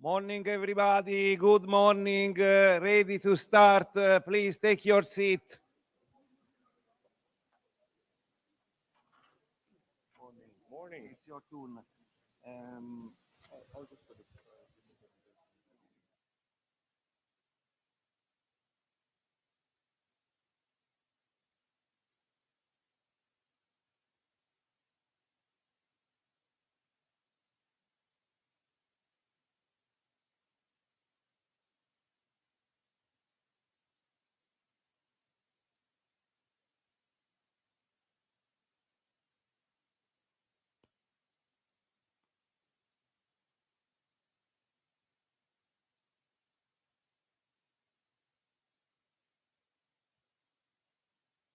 Morning, everybody. Good morning. Ready to start. Please take your seat. Morning. It's your turn. I'll just put it.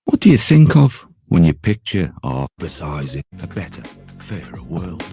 What do you think of when you picture or emphasizing a better, fairer world?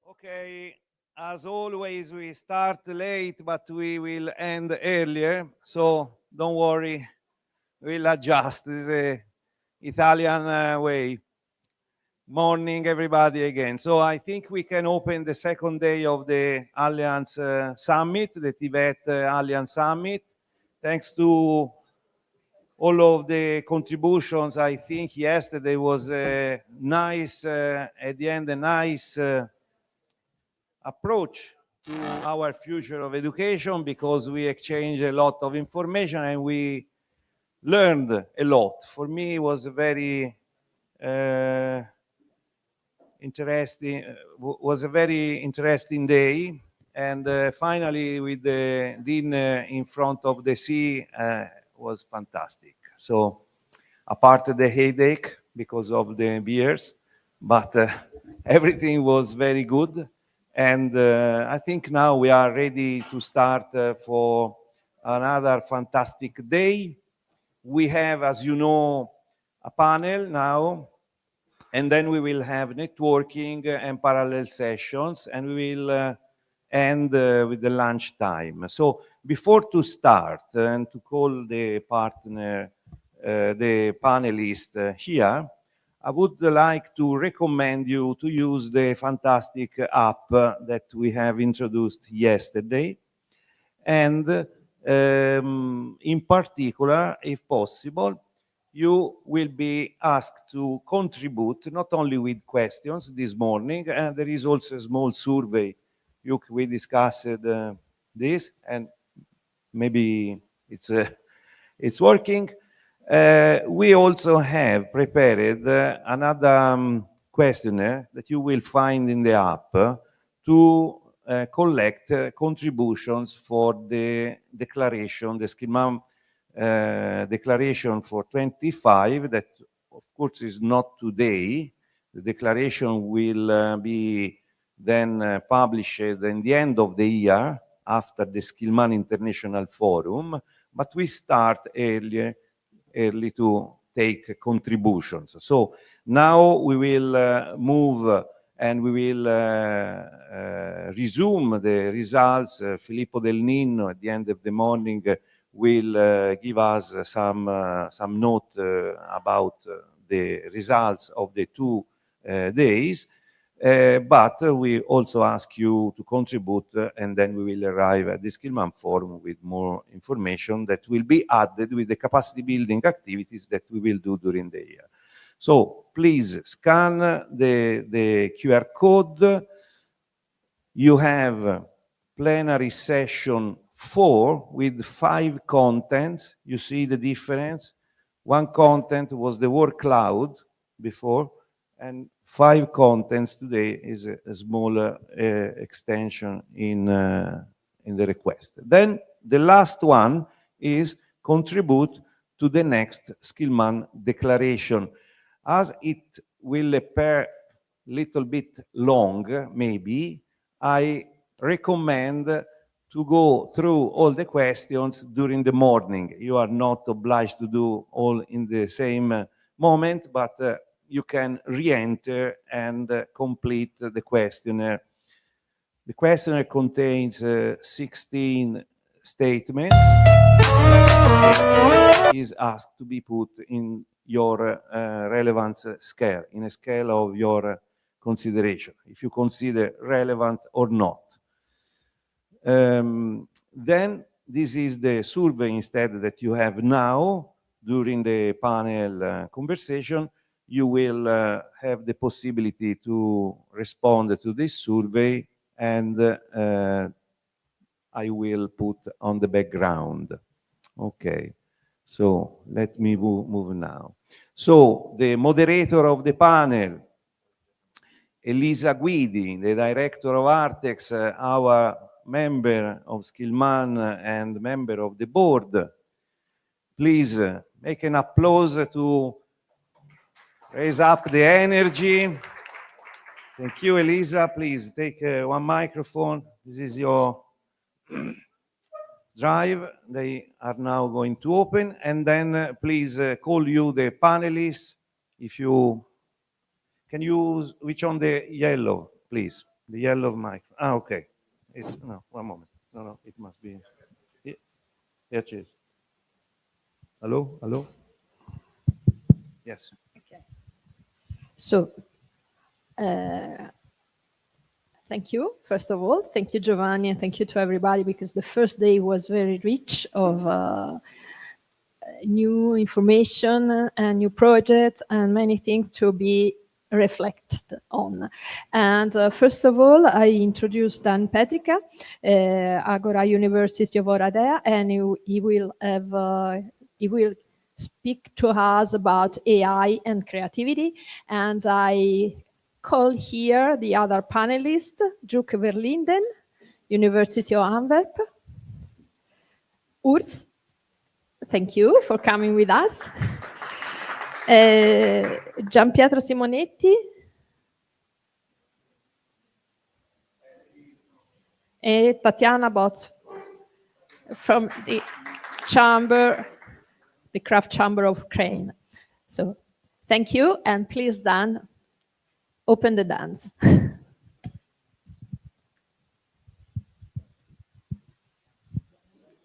Okay. As always, we start late, but we will end earlier. So don't worry. We'll adjust. This is a Italian way. Morning, everybody, again. So I think we can open the second day of the Alliance Summit, the Tibet Alliance Summit. Thanks to all of the contributions. I think yesterday was a nice, at the end, a nice approach to our future of education, because we exchanged a lot of information and we learned a lot. For me, it was a very interesting day, and finally with the dinner in front of the sea was fantastic. So apart the headache because of the beers, but everything was very good. And I think now we are ready to start for another fantastic day. We have, as you know, a panel now, and then we will have networking and parallel sessions, and we will end with the lunch time. So before to start and to call the partner, the panelist here, I would like to recommend you to use the fantastic app that we have introduced yesterday. And in particular, if possible, you will be asked to contribute not only with questions this morning, and there is also a small survey. We discussed this, and maybe it's working. We also have prepared another questionnaire that you will find in the app to collect contributions for the declaration, the Skillman declaration for 25, that of course is not today. The declaration will be then published at the end of the year after the Skillman International Forum, but we start early to take contributions. So now we will move and we will resume the results. Filippo Del Nino at the end of the morning will give us some note about the results of the 2 days. But we also ask you to contribute, and then we will arrive at the Skillman Forum with more information that will be added with the capacity building activities that we will do during the year. So please scan the QR code. You have plenary session 4 with 5 contents. You see the difference? One content was the word cloud before, and 5 contents today is a smaller extension in the request. Then the last one is contribute to the next Skillman declaration. As it will appear little bit long, maybe, I recommend to go through all the questions during the morning. You are not obliged to do all in the same moment, but you can re-enter and complete the questionnaire. The questionnaire contains 16 statements. Statement is asked to be put in your relevance scale, in a scale of your consideration, if you consider relevant or not. Then this is the survey instead that you have now during the panel conversation. You will have the possibility to respond to this survey, and I will put on the background. Okay, so let me move now. So the moderator of the panel, Elisa Guidi, the director of Artex, our member of Skillman and member of the board. Please make an applause to raise up the energy. Thank you, Elisa. Please take one microphone. This is your drive. They are now going to open, and then please call you the panelists. If you can you switch on the yellow, please, the yellow mic. Okay. It's no, one moment. No, it must be. Here it is. Hello, hello. Yes. Okay. So, thank you, first of all. Thank you, Giovanni, and thank you to everybody, because the first day was very rich of new information and new projects and many things to be reflected on. And first of all, I introduced Dan Petrica, Agora University of Oradea, and he will speak to us about AI and creativity. And I call here the other panelist, Joke Verlinden, University of Antwerp. Urs, thank you for coming with us. Gian Pietro Simonetti, Tatiana Botz from the chamber, the craft chamber of Crane. So thank you, and please, Dan, open the dance.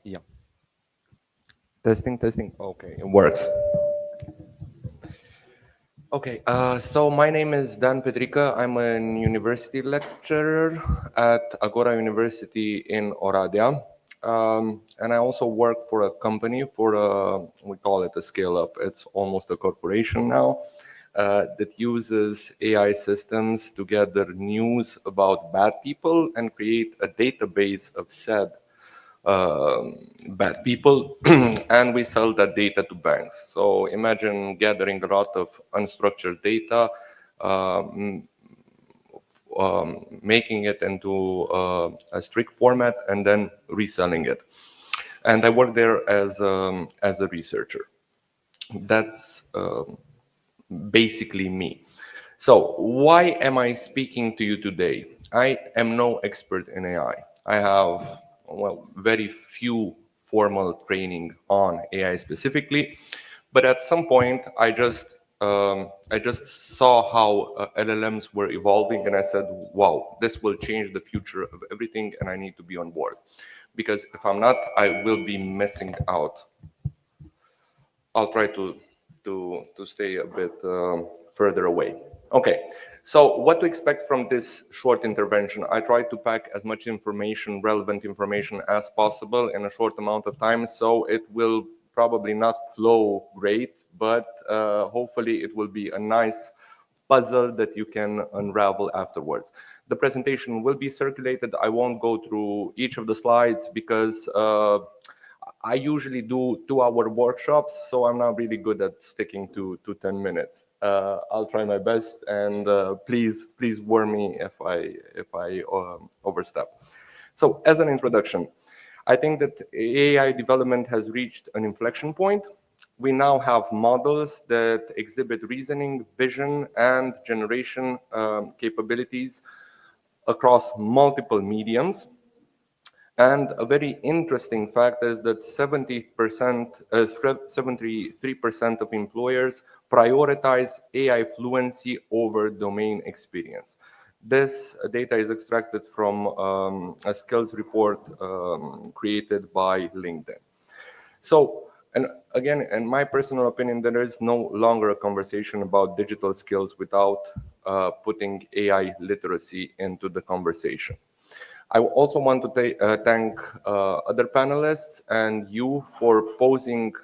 Yeah. Testing, testing. Okay, it works. Okay, so my name is Dan Petrica. I'm a university lecturer at Agora University in Oradea. And I also work for a company we call it a scale-up. It's almost a corporation now that uses AI systems to gather news about bad people and create a database of said bad people, and we sell that data to banks. So imagine gathering a lot of unstructured data, making it into a strict format, and then reselling it. And I work there as a researcher. That's basically me. So why am I speaking to you today? I am no expert in AI. I have, well, very few formal training on AI specifically, but at some point I just saw how LLMs were evolving, and I said, wow, this will change the future of everything, and I need to be on board. Because if I'm not, I will be missing out. I'll try to stay a bit further away. Okay, so what to expect from this short intervention? I tried to pack as much information, relevant information as possible in a short amount of time, so it will probably not flow great, but hopefully it will be a nice puzzle that you can unravel afterwards. The presentation will be circulated. I won't go through each of the slides because I usually do 2-hour workshops, so I'm not really good at sticking to 10 minutes. I'll try my best, and please warn me if I overstep. So as an introduction, I think that AI development has reached an inflection point. We now have models that exhibit reasoning, vision, and generation capabilities across multiple mediums. And a very interesting fact is that 73% of employers prioritize AI fluency over domain experience. This data is extracted from a skills report created by LinkedIn. So, and again, in my personal opinion, there is no longer a conversation about digital skills without putting AI literacy into the conversation. I also want to thank other panelists and you for posing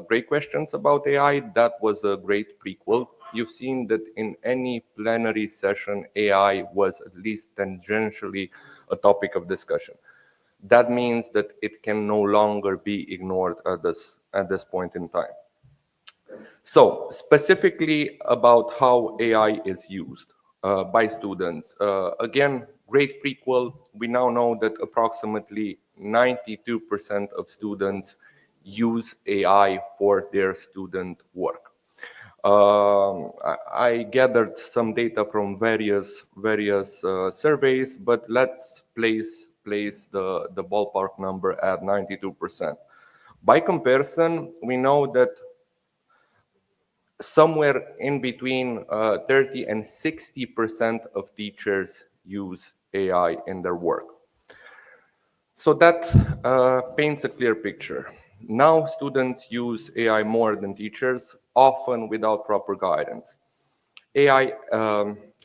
great questions about AI. That was a great prequel. You've seen that in any plenary session, AI was at least tangentially a topic of discussion. That means that it can no longer be ignored at this point in time. So specifically about how AI is used by students. Again, great prequel. We now know that approximately 92% of students use AI for their student work. I gathered some data from various surveys, but let's place the ballpark number at 92%. By comparison, we know that somewhere in between 30 and 60% of teachers use AI in their work. So that paints a clear picture. Now students use AI more than teachers, often without proper guidance. AI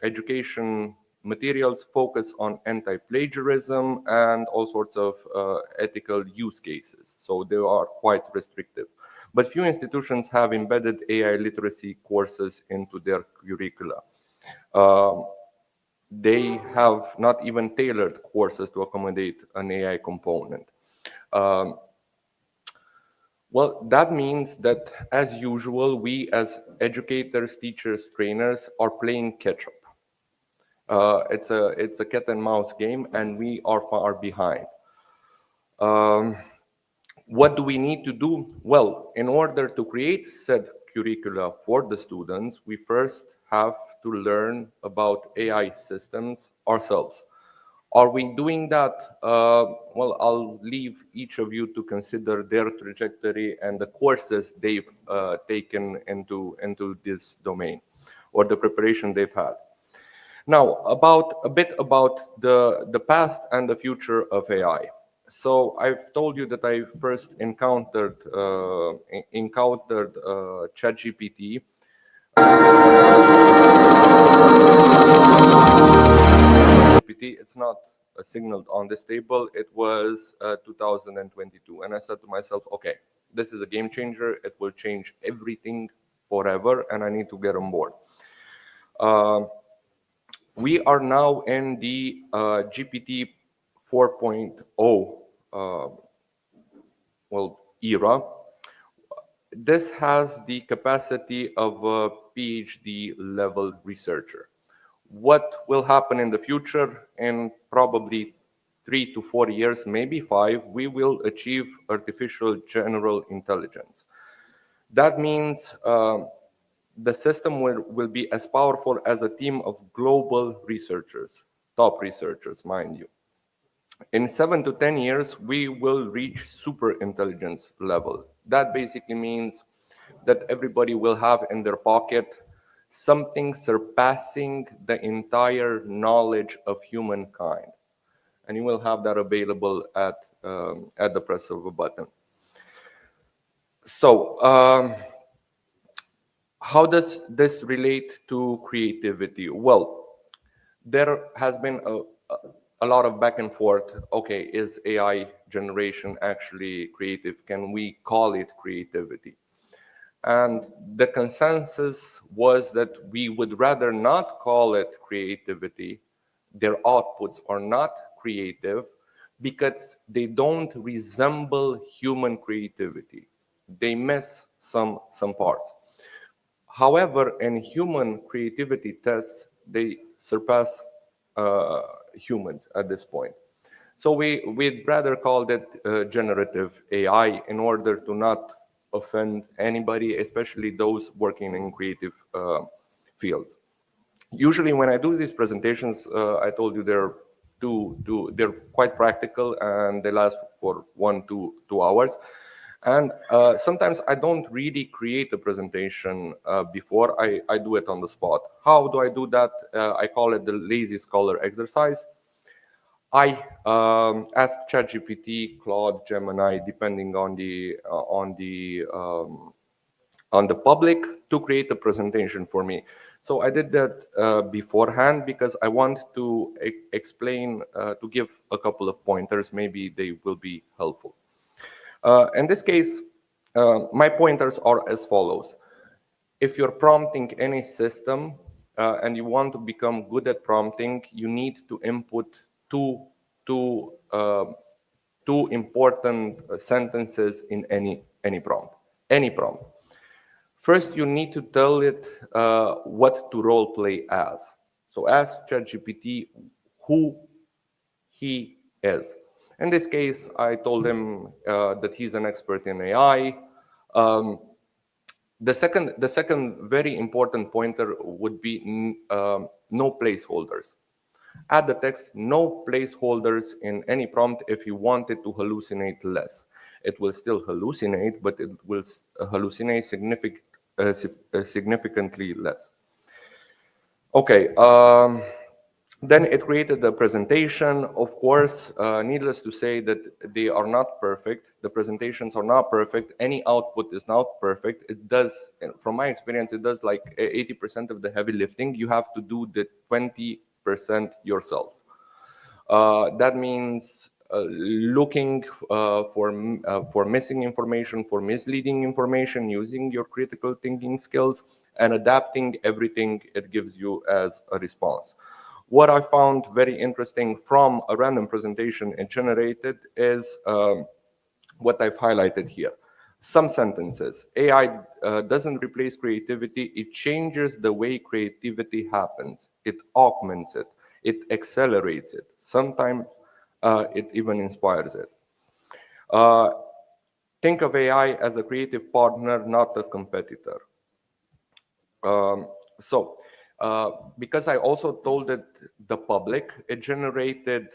education materials focus on anti-plagiarism and all sorts of ethical use cases, so they are quite restrictive. But few institutions have embedded AI literacy courses into their curricula. They have not even tailored courses to accommodate an AI component. Well, that means that, as usual, we as educators, teachers, trainers are playing catch-up. It's a cat and mouse game, and we are far behind. What do we need to do? Well, in order to create said curricula for the students, we first have to learn about AI systems ourselves. Are we doing that? Well, I'll leave each of you to consider their trajectory and the courses they've taken into this domain, or the preparation they've had. Now, a bit about the past and the future of AI. So I've told you that I first encountered ChatGPT. It's not signaled on this table. It was 2022, and I said to myself, okay, this is a game changer. It will change everything forever, and I need to get on board. We are now in the GPT 4.0 era. This has the capacity of a PhD level researcher. What will happen in the future? In probably 3 to 4 years, maybe 5, we will achieve artificial general intelligence. That means the system will be as powerful as a team of global researchers, top researchers, mind you. In 7 to 10 years, we will reach super intelligence level. That basically means that everybody will have in their pocket something surpassing the entire knowledge of humankind. And you will have that available at the press of a button. So, how does this relate to creativity? Well, there has been a lot of back and forth. Okay, is AI generation actually creative? Can we call it creativity? And the consensus was that we would rather not call it creativity. Their outputs are not creative because they don't resemble human creativity. They miss some parts. However, in human creativity tests, they surpass humans at this point. So we'd rather call it generative AI in order to not offend anybody, especially those working in creative fields. Usually when I do these presentations, I told you they're quite practical and they last for 1 to 2 hours. And sometimes I don't really create a presentation before, I do it on the spot. How do I do that? I call it the lazy scholar exercise. I ask ChatGPT, Claude, Gemini, depending on the public, to create a presentation for me. So I did that beforehand because I want to explain, to give a couple of pointers. Maybe they will be helpful. In this case, my pointers are as follows. If you're prompting any system and you want to become good at prompting, you need to input two important sentences in any prompt. Any prompt. First, you need to tell it what to role play as. So ask ChatGPT who he is. In this case, I told him that he's an expert in AI. The second very important pointer would be no placeholders. Add the text no placeholders in any prompt if you want it to hallucinate less. It will still hallucinate, but it will hallucinate significantly less. Okay. Then it created the presentation. Of course, needless to say that they are not perfect. The presentations are not perfect. Any output is not perfect. It does, from my experience, it does like 80% of the heavy lifting. You have to do the 20% yourself. That means looking for missing information, for misleading information, using your critical thinking skills, and adapting everything it gives you as a response. What I found very interesting from a random presentation it generated is what I've highlighted here. Some sentences. AI doesn't replace creativity. It changes the way creativity happens. It augments it. It accelerates it. Sometimes it even inspires it. Think of AI as a creative partner, not a competitor. So Because I also told it the public, it generated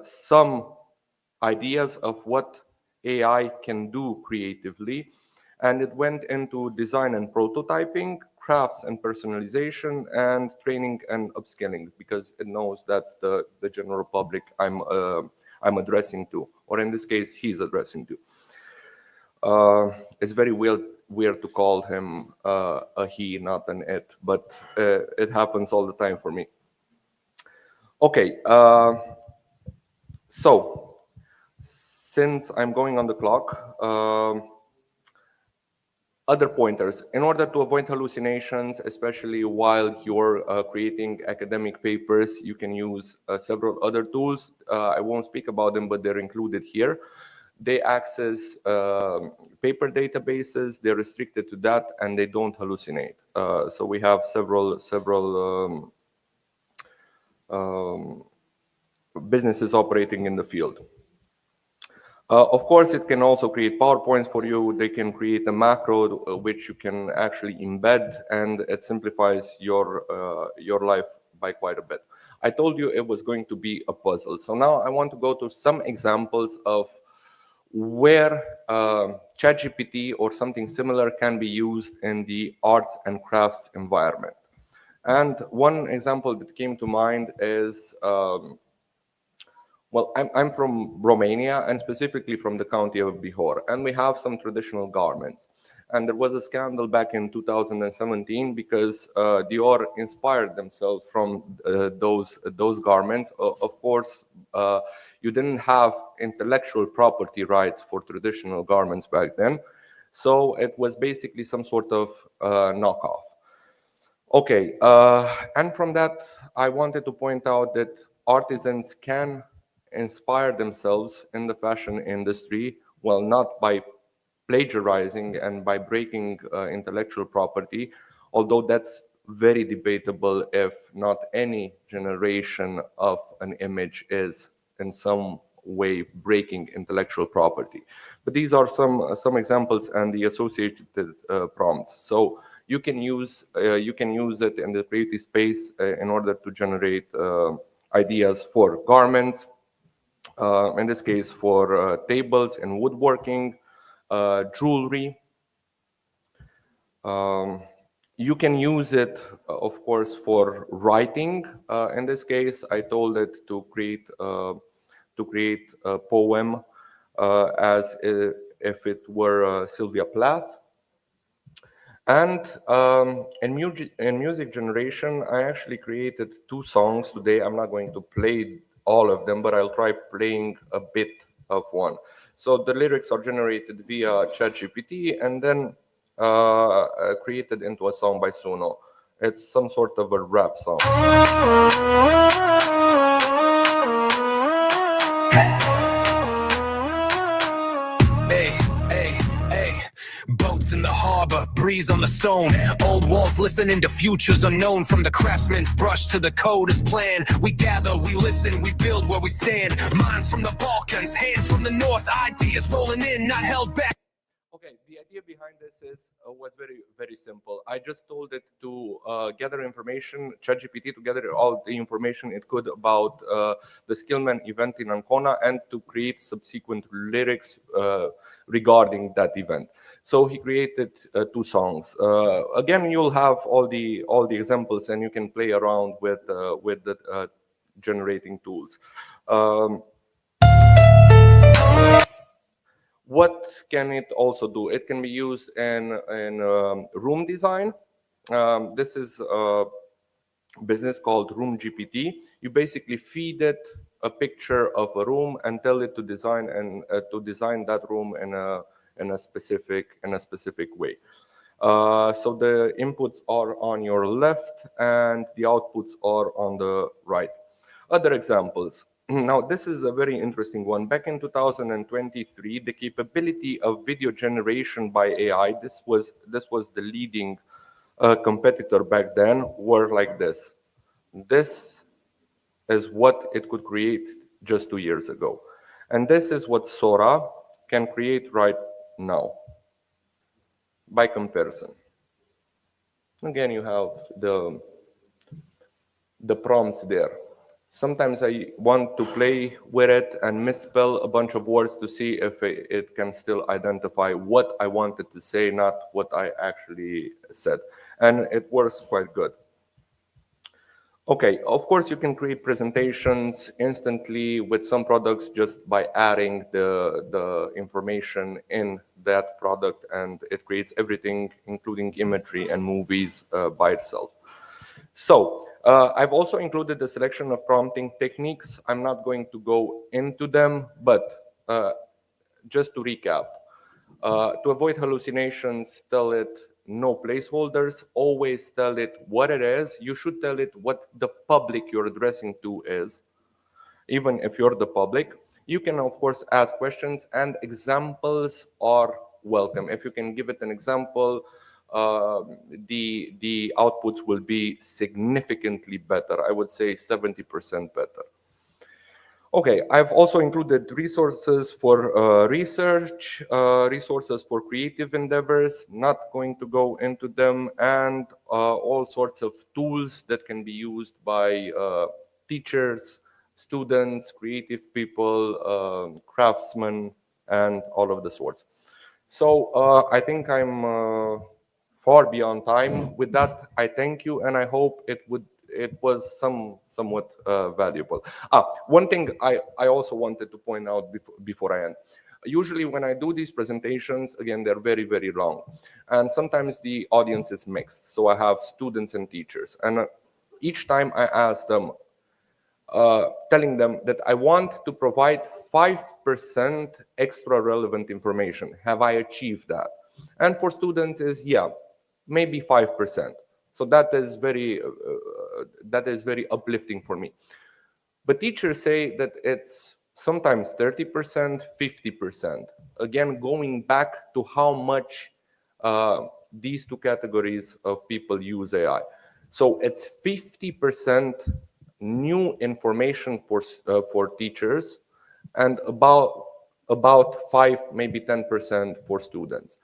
some ideas of what AI can do creatively. And it went into design and prototyping, crafts and personalization, and training and upskilling, because it knows that's the general public I'm addressing to, or in this case, he's addressing to. It's very weird to call him a he, not an it, but it happens all the time for me. Okay, so since I'm going on the clock, other pointers. In order to avoid hallucinations, especially while you're creating academic papers, you can use several other tools. I won't speak about them, but they're included here. They access paper databases, they're restricted to that, and they don't hallucinate. So we have several businesses operating in the field. Of course, it can also create PowerPoints for you. They can create a macro which you can actually embed, and it simplifies your life by quite a bit. I told you it was going to be a puzzle. So now I want to go to some examples of where ChatGPT or something similar can be used in the arts and crafts environment. And one example that came to mind is well, I'm from Romania, and specifically from the county of Bihor, and we have some traditional garments. And there was a scandal back in 2017 because Dior inspired themselves from those garments. Of course, you didn't have intellectual property rights for traditional garments back then, so it was basically some sort of knockoff. Okay, and from that, I wanted to point out that artisans can inspire themselves in the fashion industry, well, not by plagiarizing and by breaking intellectual property, although that's very debatable if not any generation of an image is in some way breaking intellectual property. But these are some examples and the associated prompts. So you can use it in the creative space in order to generate ideas for garments, in this case for tables and woodworking, jewelry. You can use it, of course, for writing. In this case, I told it to create a poem as if it were Sylvia Plath. And in music generation, I actually created 2 songs today. I'm not going to play all of them, but I'll try playing a bit of one. So the lyrics are generated via ChatGPT and then created into a song by Suno. It's some sort of a rap song. Hey, hey, hey. Boats in the harbor, breeze on the stone. Old walls listening to futures unknown. From the craftsman's brush to the coder's plan. We gather, we listen, we build where we stand. Minds from the Balkans, hands from the north. Ideas rolling in, not held back. Okay, the idea behind this was very simple. I just told it to gather information, ChatGPT to gather all the information it could about the Skillman event in Ancona and to create subsequent lyrics regarding that event. So he created 2 songs. Again, you'll have all the examples, and you can play around with the generating tools. What can it also do? It can be used in room design. This is a business called Room GPT. You basically feed it a picture of a room and tell it to design that room in a specific way. So the inputs are on your left and the outputs are on the right. Other examples. Now, this is a very interesting one. Back in 2023, the capability of video generation by AI, this was the leading competitor back then, were like this. This is what it could create just 2 years ago. And this is what Sora can create right now, by comparison. Again, you have the the prompts there. Sometimes I want to play with it and misspell a bunch of words to see if it can still identify what I wanted to say, not what I actually said. And it works quite good. Okay, of course you can create presentations instantly with some products just by adding the information in that product, and it creates everything, including imagery and movies by itself. So I've also included a selection of prompting techniques. I'm not going to go into them, but just to recap, to avoid hallucinations, tell it no placeholders, always tell it what it is. You should tell it what the public you're addressing to is, even if you're the public. You can, of course, ask questions, and examples are welcome. If you can give it an example, the outputs will be significantly better. I would say 70% better. Okay, I've also included resources for research, resources for creative endeavors, not going to go into them, and all sorts of tools that can be used by teachers, students, creative people, craftsmen, and all of the sorts. So I think I'm far beyond time. With that, I thank you, and I hope it was somewhat valuable. One thing I also wanted to point out before I end. Usually when I do these presentations, again, they're very, very long. And sometimes the audience is mixed. So I have students and teachers. And each time I ask them, telling them that I want to provide 5% extra relevant information. Have I achieved that? And for students is, yeah, maybe 5%. So that is very uplifting for me. But teachers say that it's sometimes 30%, 50%. Again, going back to how much these two categories of people use AI. So it's 50% new information for teachers, and about 5, maybe 10% for students.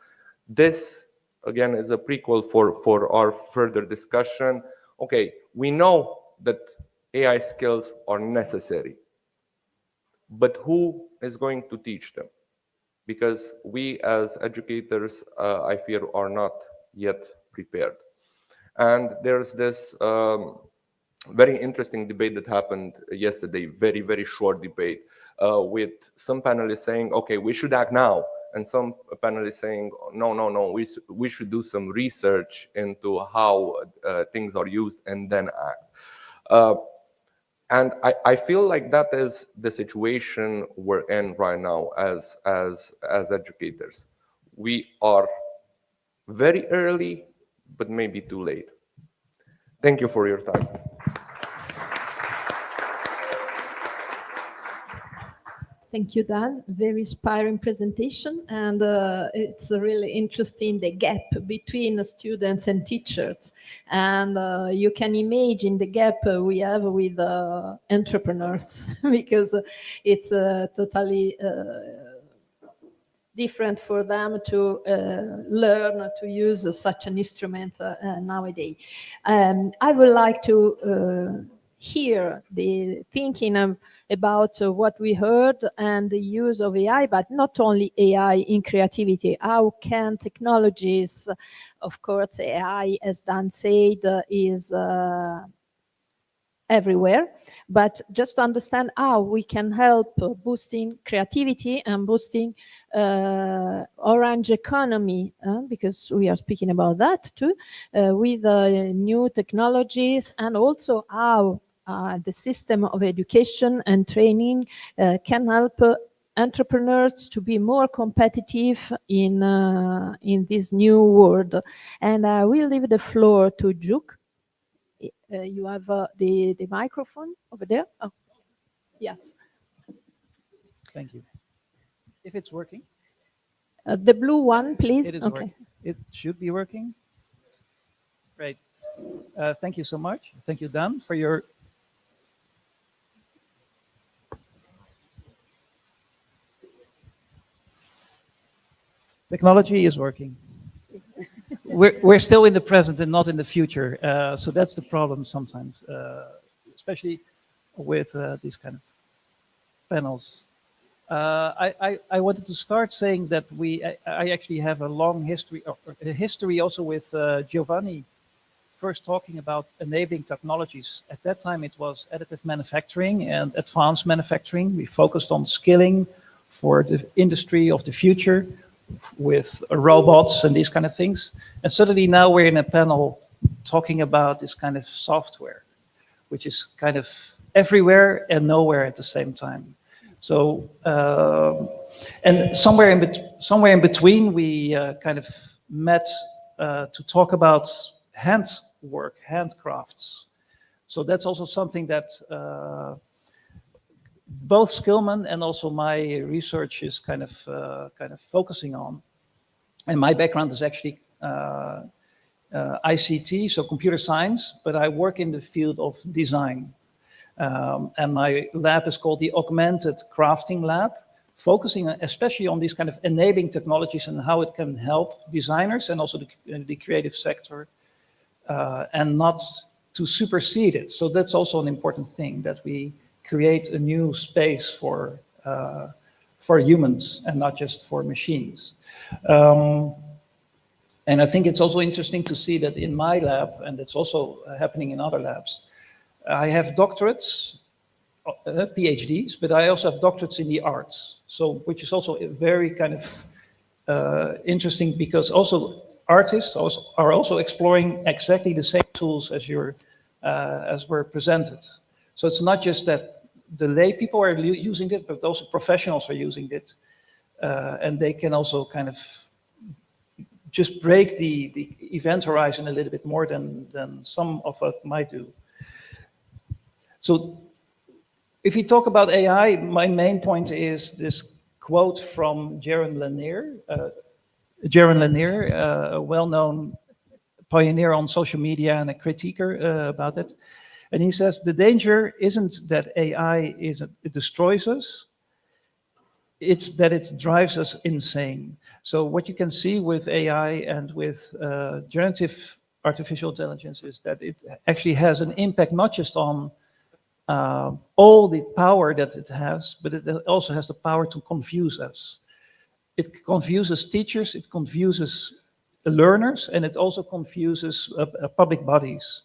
This again is a prequel for our further discussion. Okay, we know that AI skills are necessary, but who is going to teach them? Because we as educators, I fear, are not yet prepared. And there's this very interesting debate that happened yesterday, very, very short debate, with some panelists saying, okay, we should act now. And some panelists saying, no, we should do some research into how things are used and then act. And I feel like that is the situation we're in right now as educators. We are very early, but maybe too late. Thank you for your time. Thank you, Dan. Very inspiring presentation, and it's really interesting, the gap between the students and teachers. And you can imagine the gap we have with entrepreneurs, because it's totally different for them to learn to use such an instrument nowadays. I would like to hear the thinking about what we heard and the use of AI, but not only AI in creativity. How can technologies, of course, AI, as Dan said, is everywhere, but just to understand how we can help boosting creativity and boosting orange economy, because we are speaking about that too, with new technologies, and also how the system of education and training can help entrepreneurs to be more competitive in this new world. And I will leave the floor to Juk. You have the microphone over there. Oh, yes. Thank you. If it's working. The blue one, please. It is okay. working. It should be working. Great. Thank you so much. Thank you, Dan, for your... Technology is working. We're still in the present and not in the future. So that's the problem sometimes. especially with these kind of panels. I wanted to start saying that I actually have a long history, or a history also with Giovanni, first talking about enabling technologies. At that time, it was additive manufacturing and advanced manufacturing. We focused on skilling for the industry of the future with robots and these kind of things. And suddenly now we're in a panel talking about this kind of software, which is kind of everywhere and nowhere at the same time. So, and somewhere in between, we kind of met to talk about handwork, handcrafts. So that's also something that both Skillman and also my research is kind of focusing on. And my background is actually ICT, so computer science, but I work in the field of design. And my lab is called the Augmented Crafting Lab, focusing especially on these kind of enabling technologies and how it can help designers and also the creative sector, and not to supersede it. So that's also an important thing, that we create a new space for humans and not just for machines. And I think it's also interesting to see that in my lab, and it's also happening in other labs, I have doctorates, PhDs, but I also have doctorates in the arts. So, which is also very kind of interesting, because also artists are also exploring exactly the same tools as as were presented. So it's not just that the lay people are using it, but also professionals are using it, and they can also kind of just break the event horizon a little bit more than some of us might do. So if you talk about AI, my main point is this quote from Jaron Lanier. Jaron Lanier, a well-known pioneer on social media and a critiquer about it. And he says, the danger isn't that AI it destroys us, it's that it drives us insane. So what you can see with AI and with generative artificial intelligence is that it actually has an impact not just on all the power that it has, but it also has the power to confuse us. It confuses teachers, it confuses learners, and it also confuses public bodies.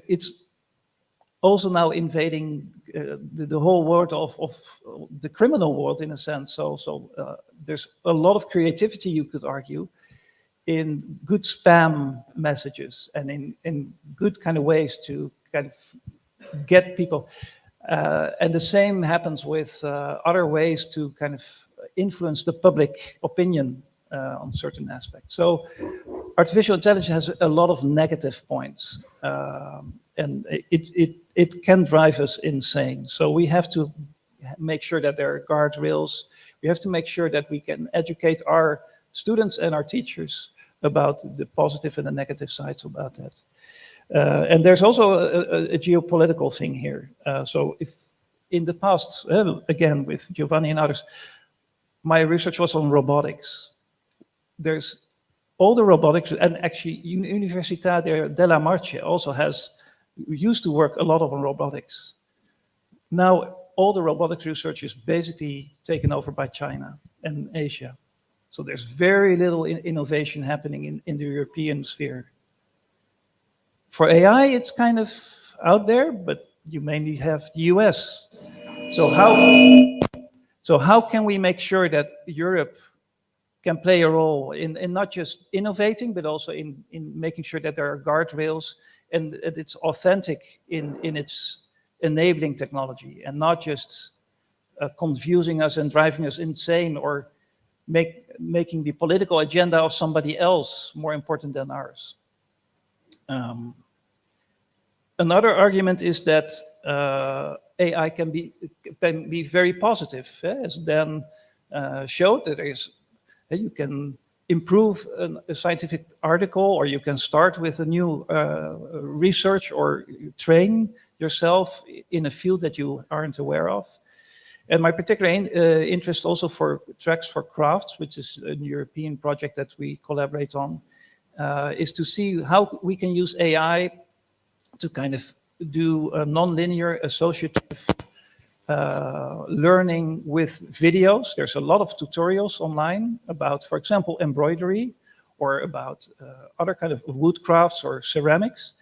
It's also now invading the whole world of the criminal world, in a sense. So there's a lot of creativity, you could argue, in good spam messages and in good kind of ways to kind of get people. And the same happens with other ways to kind of influence the public opinion on certain aspects. So artificial intelligence has a lot of negative points, and it can drive us insane. So we have to make sure that there are guardrails. We have to make sure that we can educate our students and our teachers about the positive and the negative sides about that. And there's also a geopolitical thing here. So if in the past, again, with Giovanni and others, my research was on robotics. There's all the robotics, and actually Università della Marche also used to work a lot on robotics. Now all the robotics research is basically taken over by China and Asia. So there's very little innovation happening in the European sphere. For AI, it's kind of out there, but you mainly have the US. So how can we make sure that Europe can play a role in not just innovating, but also in making sure that there are guardrails and that it's authentic in its enabling technology and not just confusing us and driving us insane or making the political agenda of somebody else more important than ours. Another argument is that AI can be very positive, as Dan showed. That you can improve a scientific article, or you can start with a new research, or train yourself in a field that you aren't aware of. And my particular interest also for Tracks for Crafts, which is a European project that we collaborate on, is to see how we can use AI to kind of do a non-linear associative learning with videos. There's a lot of tutorials online about, for example, embroidery or about other kind of wood crafts or ceramics.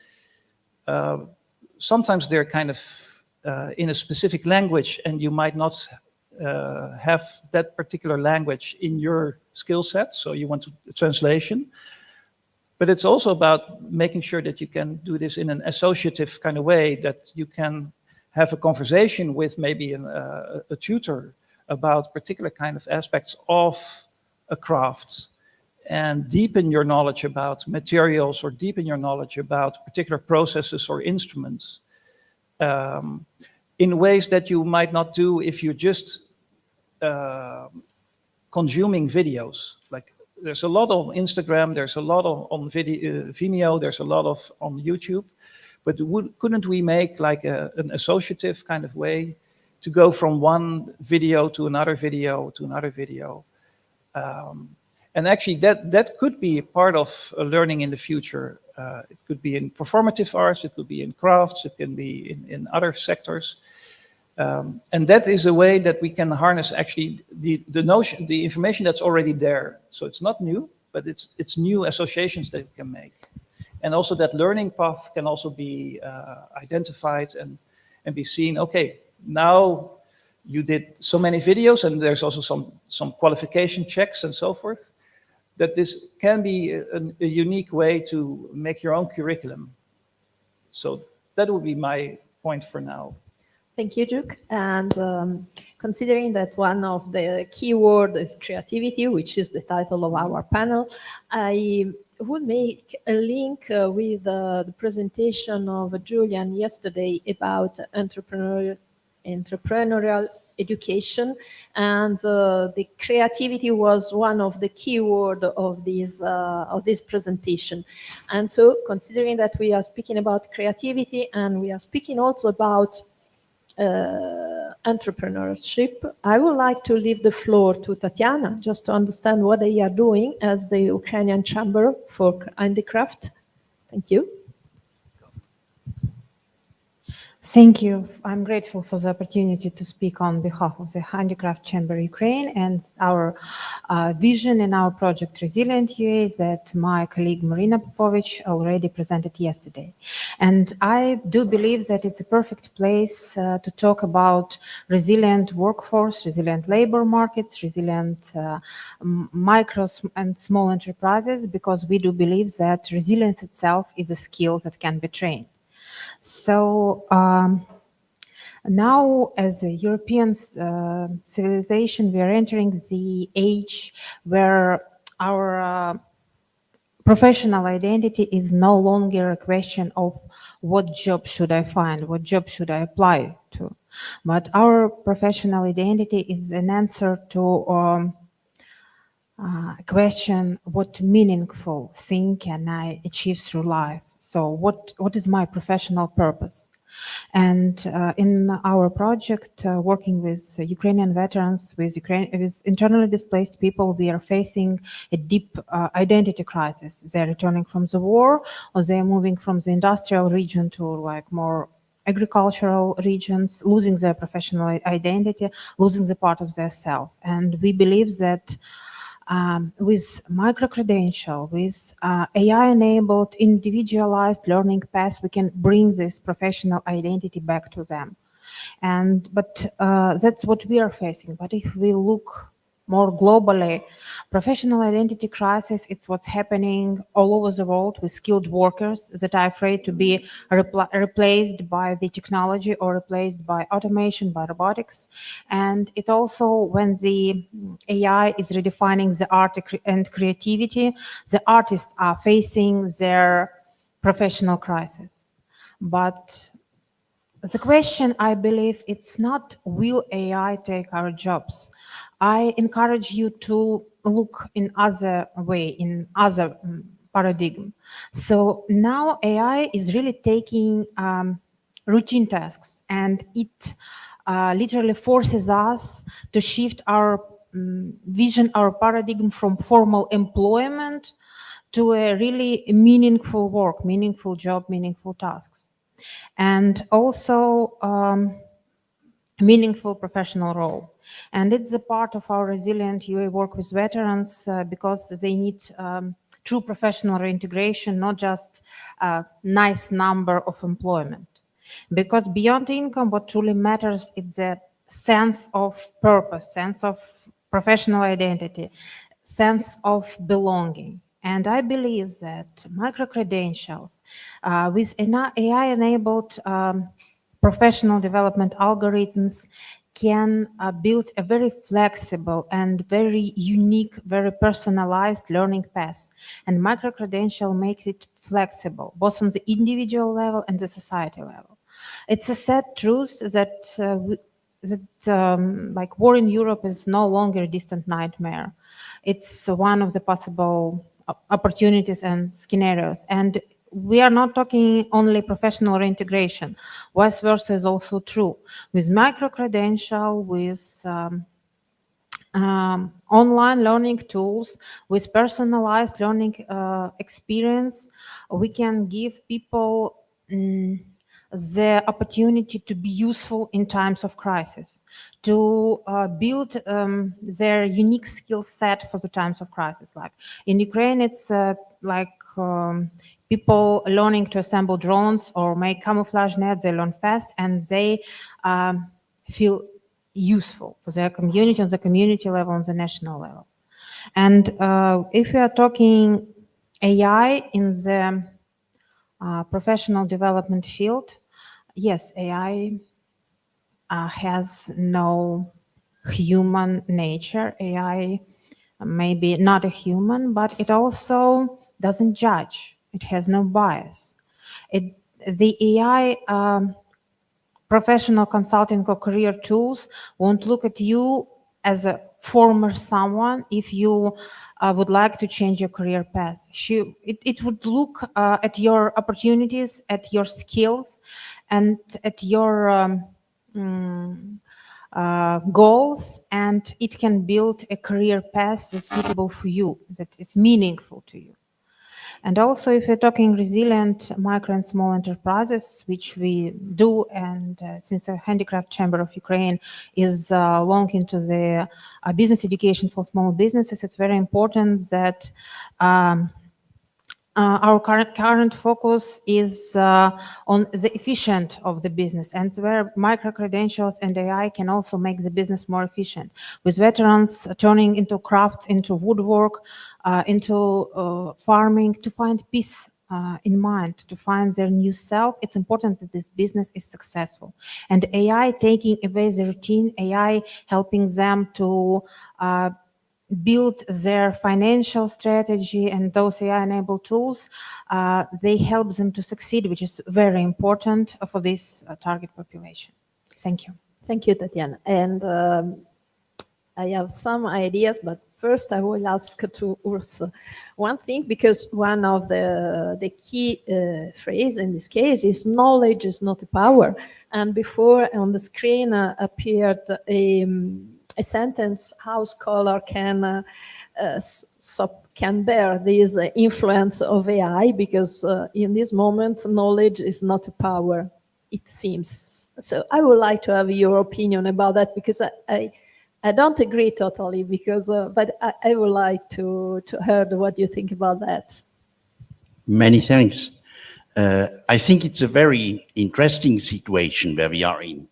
Sometimes they're kind of in a specific language, and you might not have that particular language in your skill set, so you want a translation. But it's also about making sure that you can do this in an associative kind of way, that you can have a conversation with maybe a tutor about particular kind of aspects of a craft, and deepen your knowledge about materials or deepen your knowledge about particular processes or instruments in ways that you might not do if you're just consuming videos. Like, there's a lot on Instagram, there's a lot on Vimeo, there's a lot on YouTube, but couldn't we make like an associative kind of way to go from one video to another video to another video? And actually that could be part of learning in the future. It could be in performative arts, it could be in crafts, it can be in other sectors. And that is a way that we can harness actually the notion, the information that's already there. So it's not new, but it's new associations that we can make. And also that learning path can also be identified and be seen. Okay, now you did so many videos, and there's also some qualification checks and so forth, that this can be a unique way to make your own curriculum. So that would be my point for now. Thank you, Duke. And considering that one of the key words is creativity, which is the title of our panel, I would make a link with the presentation of Julian yesterday about entrepreneurial education, and the creativity was one of the key words of this presentation. And so, considering that we are speaking about creativity and we are speaking also about entrepreneurship, I would like to leave the floor to Tatiana just to understand what they are doing as the Ukrainian Chamber for Handicraft. Thank you. Thank you. I'm grateful for the opportunity to speak on behalf of the Handicraft Chamber Ukraine and our vision in our project Resilient.eu that my colleague Marina Popovich already presented yesterday. And I do believe that it's a perfect place to talk about resilient workforce, resilient labor markets, resilient micro and small enterprises, because we do believe that resilience itself is a skill that can be trained. So now, as a European civilization, we are entering the age where our professional identity is no longer a question of what job should I find, what job should I apply to, but our professional identity is an answer to a question: what meaningful thing can I achieve through life? So what is my professional purpose? And in our project, working with Ukrainian veterans, with internally displaced people, we are facing a deep identity crisis. They're returning from the war, or they're moving from the industrial region to like more agricultural regions, losing their professional identity, losing the part of their self. And we believe that with micro-credential, with AI-enabled, individualized learning paths, we can bring this professional identity back to them. But that's what we are facing. But if we look more globally, professional identity crisis, it's what's happening all over the world with skilled workers that are afraid to be replaced by the technology or replaced by automation, by robotics. And it also, when the AI is redefining the art and creativity, the artists are facing their professional crisis. But the question, I believe, it's not will AI take our jobs. I encourage you to look in other way, in other paradigm. So now AI is really taking routine tasks, and it literally forces us to shift our vision, our paradigm from formal employment to a really meaningful work, meaningful job, meaningful tasks. and also meaningful professional role. And it's a part of our resilient UA work with veterans because they need true professional reintegration, not just a nice number of employment. Because beyond income, what truly matters is the sense of purpose, sense of professional identity, sense of belonging. And I believe that micro-credentials with AI-enabled professional development algorithms can build a very flexible and very unique, very personalized learning path. And micro-credential makes it flexible, both on the individual level and the society level. It's a sad truth that like war in Europe is no longer a distant nightmare. It's one of the possible opportunities and scenarios. And we are not talking only professional reintegration. Vice versa is also true. With micro-credential, with online learning tools, with personalized learning experience, we can give people the opportunity to be useful in times of crisis, to build their unique skill set for the times of crisis. Like in Ukraine, it's like people learning to assemble drones or make camouflage nets. They learn fast and they feel useful for their community on the community level, on the national level. And if we are talking AI in the professional development field, yes, AI has no human nature. AI maybe not a human, but it also doesn't judge. It has no bias. The AI professional consulting or career tools won't look at you as a former someone if you would like to change your career path. It would look at your opportunities, at your skills, and at your goals, and it can build a career path that's suitable for you, that is meaningful to you. And also, if we're talking resilient micro and small enterprises, which we do, and since the Handicraft Chamber of Ukraine is long into the business education for small businesses, it's very important that our current focus is on the efficient of the business, and where micro-credentials and AI can also make the business more efficient. With veterans turning into craft, into woodwork, into farming, to find peace in mind, to find their new self, it's important that this business is successful. And AI taking away the routine, AI helping them to build their financial strategy, and those AI-enabled tools, they help them to succeed, which is very important for this target population. Thank you. Thank you, Tatiana. And I have some ideas, but first I will ask to Urs one thing, because one of the key phrase in this case is knowledge is not a power. And before on the screen appeared a sentence: how scholar can bear this influence of AI, because in this moment knowledge is not a power, it seems. So I would like to have your opinion about that, because I don't agree totally, because but I would like to hear what you think about that. Many thanks. I think it's a very interesting situation where we are in.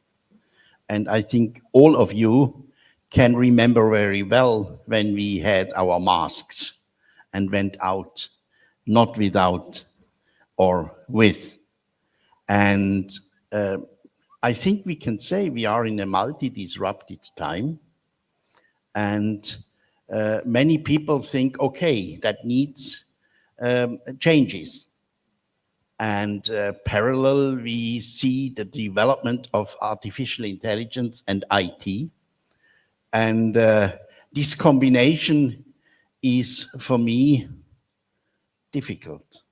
And I think all of you can remember very well when we had our masks and went out, not without or with. And I think we can say we are in a multi-disrupted time. And many people think, okay, that needs changes. And parallel, we see the development of artificial intelligence and IT. And this combination is, for me, difficult.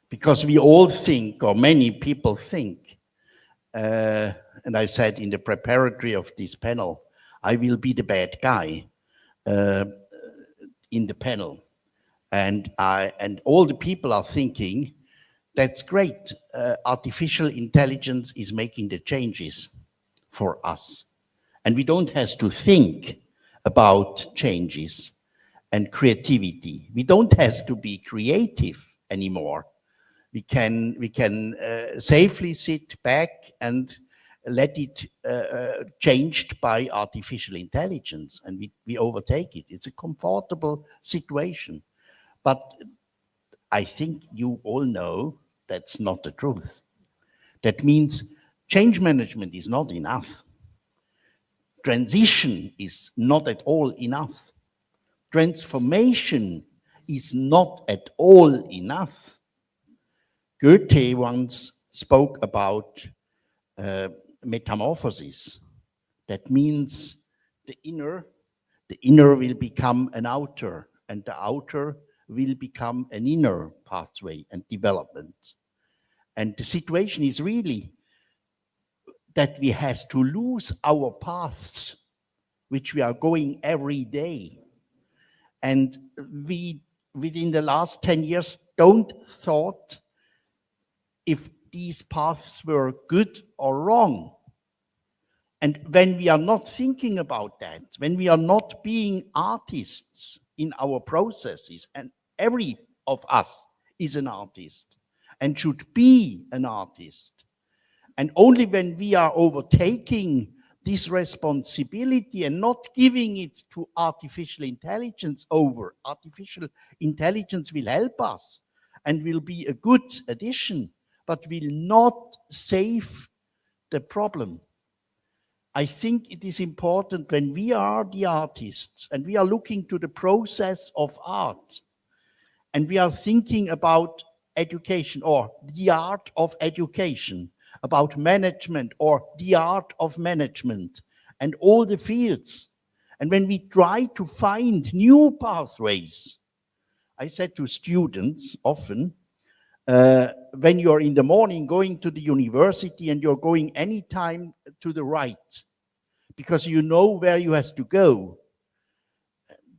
Because we all think, or many people think, and I said in the preparatory of this panel, I will be the bad guy in the panel. And all the people are thinking That's great. Artificial intelligence is making the changes for us. And we don't have to think about changes and creativity. We don't have to be creative anymore. We can safely sit back and let it changed by artificial intelligence, and we overtake it. It's a comfortable situation. But I think you all know that's not the truth. That means change management is not enough. Transition is not at all enough. Transformation is not at all enough. Goethe once spoke about metamorphosis. That means the inner will become an outer, and the outer will become an inner pathway and development. And the situation is really that we have to lose our paths, which we are going every day. And we, within the last 10 years, don't thought if these paths were good or wrong. And when we are not thinking about that, when we are not being artists in our processes, and every of us is an artist and should be an artist, and only when we are overtaking this responsibility and not giving it to artificial intelligence over, artificial intelligence will help us and will be a good addition, but will not save the problem. I think it is important when we are the artists and we are looking to the process of art and we are thinking about education or the art of education, about management or the art of management and all the fields. And when we try to find new pathways, I said to students often, when you're in the morning going to the university and you're going anytime to the right, because you know where you have to go,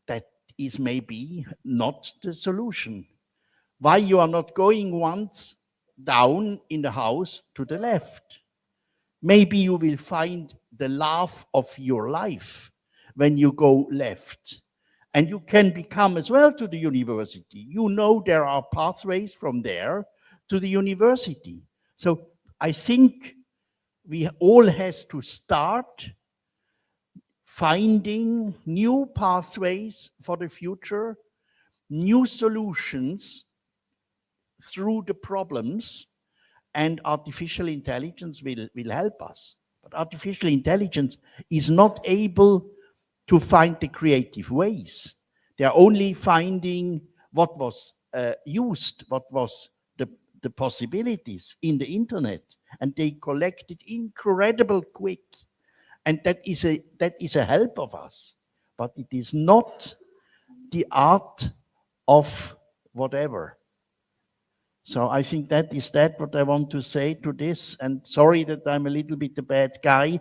that is maybe not the solution. Why you are not going once down in the house to the left? Maybe you will find the love of your life when you go left. And you can become as well to the university. You know there are pathways from there to the university. So I think we all has to start finding new pathways for the future, new solutions through the problems, and artificial intelligence will help us. But artificial intelligence is not able to find the creative ways. They are only finding what was used, what was the possibilities in the internet, and they collect it incredible quick. And that is a help of us, but it is not the art of whatever. So I think that is what I want to say to this. And sorry that I'm a little bit a bad guy,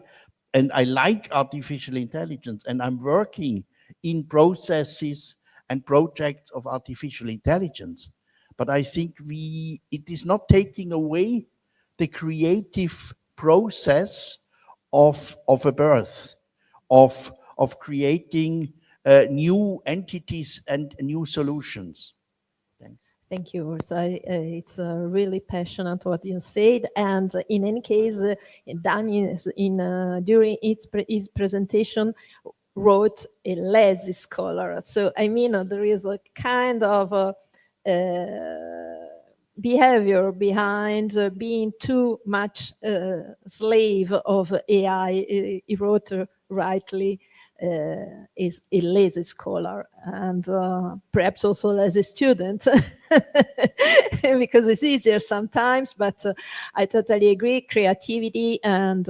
and I like artificial intelligence, and I'm working in processes and projects of artificial intelligence. But I think it is not taking away the creative process of a birth, of creating new entities and new solutions. Thanks. Thank you, Ursa. It's really passionate what you said. And in any case, Dan during his presentation wrote a lazy scholar. So I mean, there is a kind of behavior behind being too much slave of AI. He wrote rightly. Is a lazy scholar and perhaps also lazy student because it's easier sometimes, but I totally agree. Creativity and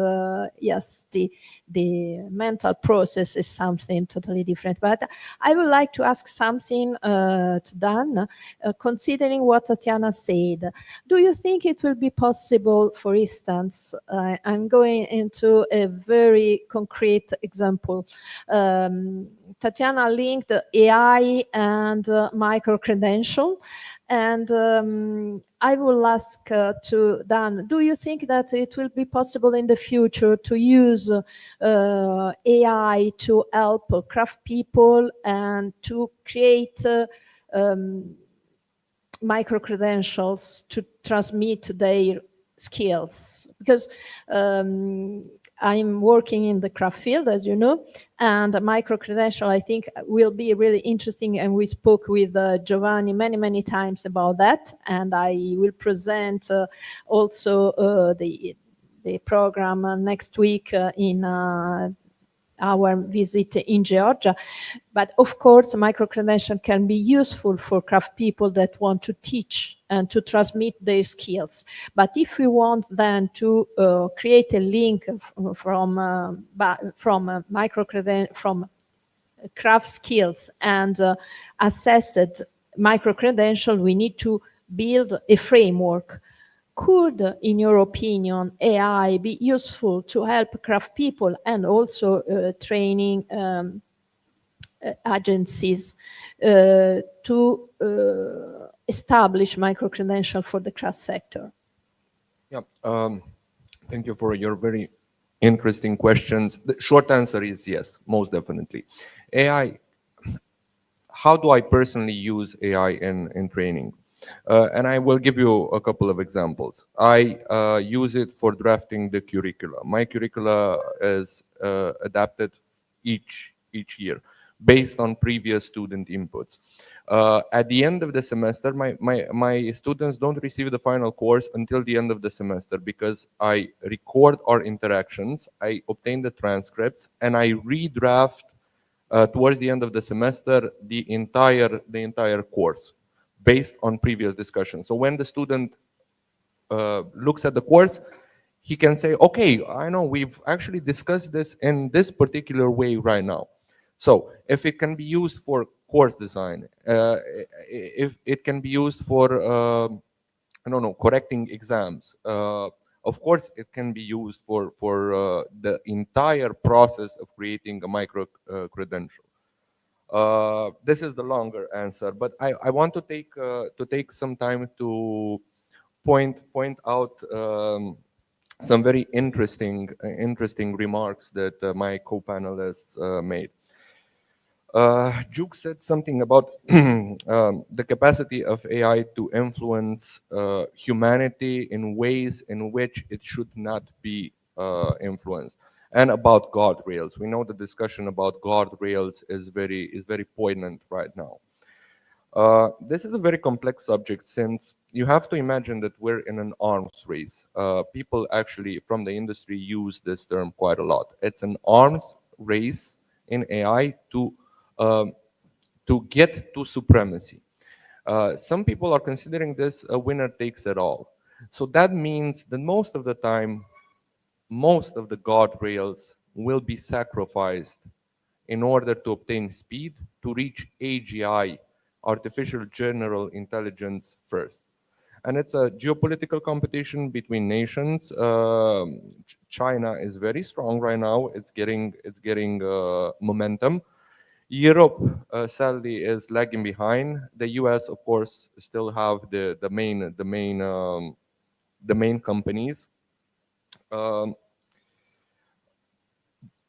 yes, the mental process is something totally different. But I would like to ask something to Dan, considering what Tatiana said. Do you think it will be possible, for instance, I'm going into a very concrete example. Tatiana linked AI and micro-credential. And I will ask to Dan, do you think that it will be possible in the future to use AI to help craft people and to create micro credentials to transmit their skills? Because I'm working in the craft field, as you know, and a micro credential I think will be really interesting. And we spoke with Giovanni many times about that. And I will present also the program next week in our visit in Georgia. But of course, micro-credential can be useful for craft people that want to teach and to transmit their skills. But if we want then to create a link from craft skills and assessed micro-credential, we need to build a framework. Could, in your opinion, AI be useful to help craft people and also training agencies to establish micro-credential for the craft sector? Yeah, thank you for your very interesting questions. The short answer is yes, most definitely. AI, how do I personally use AI in training? And I will give you a couple of examples. I use it for drafting the curricula. My curricula is adapted each year based on previous student inputs. At the end of the semester, my students don't receive the final course until the end of the semester, because I record our interactions, I obtain the transcripts, and I redraft towards the end of the semester the entire course based on previous discussions. So when the student looks at the course, he can say, okay, I know we've actually discussed this in this particular way right now. So if it can be used for course design, if it can be used for, I don't know, correcting exams, of course it can be used for the entire process of creating a micro credential. This is the longer answer, but I want to take some time to point out some very interesting remarks that my co-panelists made. Juke said something about the capacity of AI to influence humanity in ways in which it should not be influenced, and about guardrails. We know the discussion about guardrails is very poignant right now. This is a very complex subject, since you have to imagine that we're in an arms race. People actually from the industry use this term quite a lot. It's an arms race in AI to get to supremacy. Some people are considering this a winner takes it all. So that means that most of the time, most of the guardrails will be sacrificed in order to obtain speed to reach AGI, artificial general intelligence, first. And it's a geopolitical competition between nations. China is very strong right now. It's getting momentum. Europe, sadly, is lagging behind. The US, of course, still have the main companies. I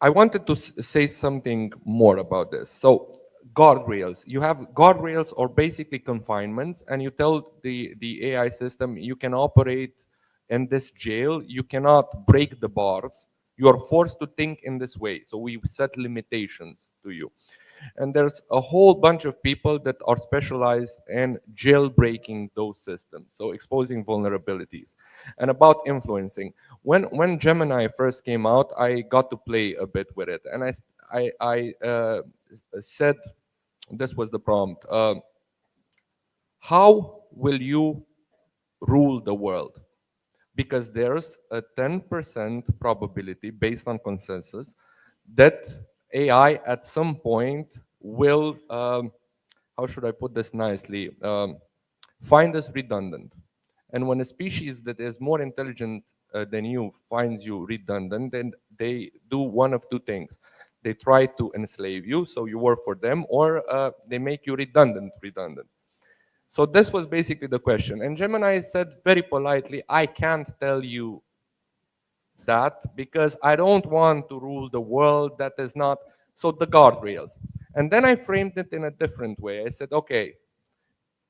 wanted to say something more about this. So guardrails, you have guardrails, or basically confinements, and you tell the AI system, you can operate in this jail, you cannot break the bars, you are forced to think in this way. So we set limitations to you. And there's a whole bunch of people that are specialized in jailbreaking those systems, so exposing vulnerabilities. And about influencing, when Gemini first came out, I got to play a bit with it, and I said, this was the prompt: how will you rule the world? Because there's a 10% probability, based on consensus, that AI at some point will, how should I put this nicely, find us redundant. And when a species that is more intelligent than you finds you redundant, then they do one of two things. They try to enslave you, so you work for them, or they make you redundant. So this was basically the question. And Gemini said very politely, I can't tell you that because I don't want to rule the world. That is not, so the guardrails. And then I framed it in a different way. I said, okay,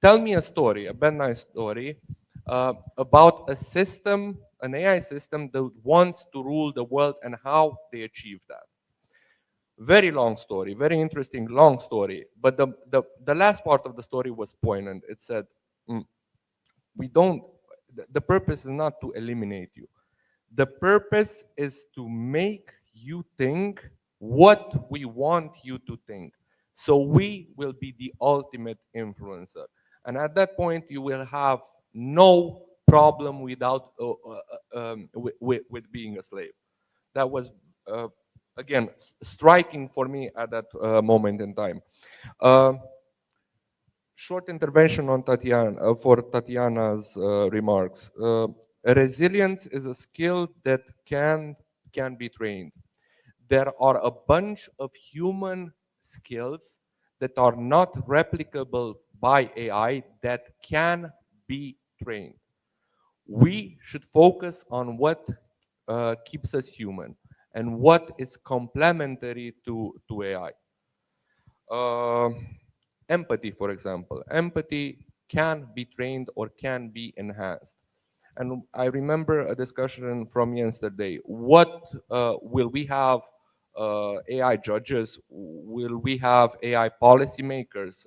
tell me a story, a Ben Nye story, about a system, an AI system that wants to rule the world and how they achieve that. Very long story, very interesting, long story. But the last part of the story was poignant. It said, we don't, the purpose is not to eliminate you. The purpose is to make you think what we want you to think. So we will be the ultimate influencer. And at that point, you will have no problem without with being a slave. That was, again, striking for me at that moment in time. Short intervention on Tatiana, for Tatiana's remarks. Resilience is a skill that can be trained. There are a bunch of human skills that are not replicable by AI that can be trained. We should focus on what keeps us human and what is complementary to AI. Empathy, for example. Empathy can be trained or can be enhanced. And I remember a discussion from yesterday. What will we have AI judges? Will we have AI policymakers?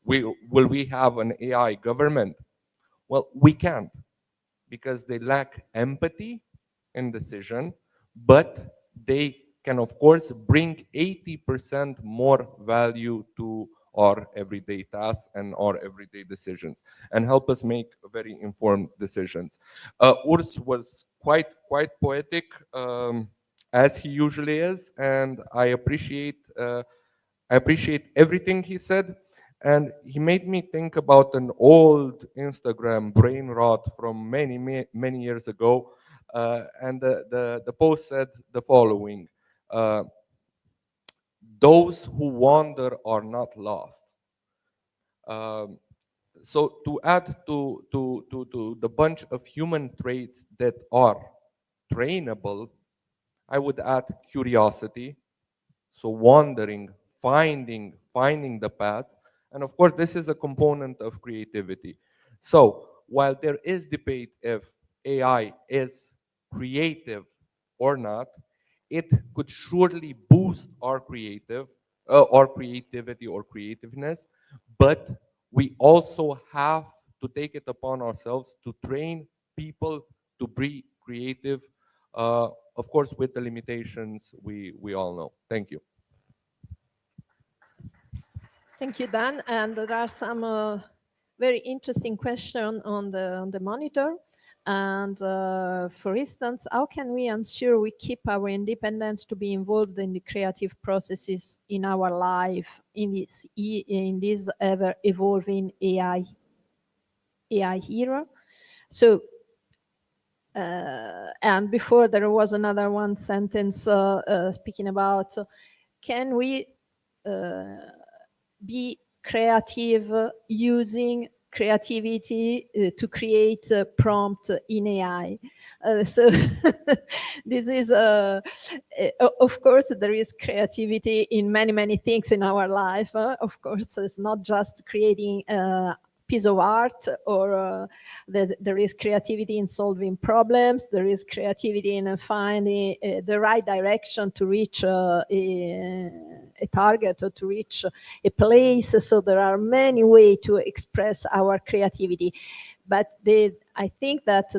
Will we have an AI government? Well, we can't, because they lack empathy in decision, but they can, of course, bring 80% more value to our everyday tasks and our everyday decisions and help us make very informed decisions. Urs was quite poetic, as he usually is, and I appreciate everything he said. And he made me think about an old Instagram brain rot from many years ago. And the post said the following: those who wander are not lost. So to add to the bunch of human traits that are trainable, I would add curiosity. So wandering, finding the paths. And of course, this is a component of creativity. So while there is debate if AI is creative or not, it could surely boost our creativity or creativeness. But we also have to take it upon ourselves to train people to be creative, of course, with the limitations we all know. Thank you. Thank you, Dan. And there are some very interesting questions on the monitor. And for instance, how can we ensure we keep our independence to be involved in the creative processes in our life in this ever evolving AI era? So, and before there was another one sentence speaking about can we be creative using creativity to create a prompt in AI. So this is, of course, there is creativity in many things in our life. Of course, it's not just creating a piece of art, or there is creativity in solving problems. There is creativity in finding the right direction to reach a target or to reach a place. So there are many ways to express our creativity. But I think that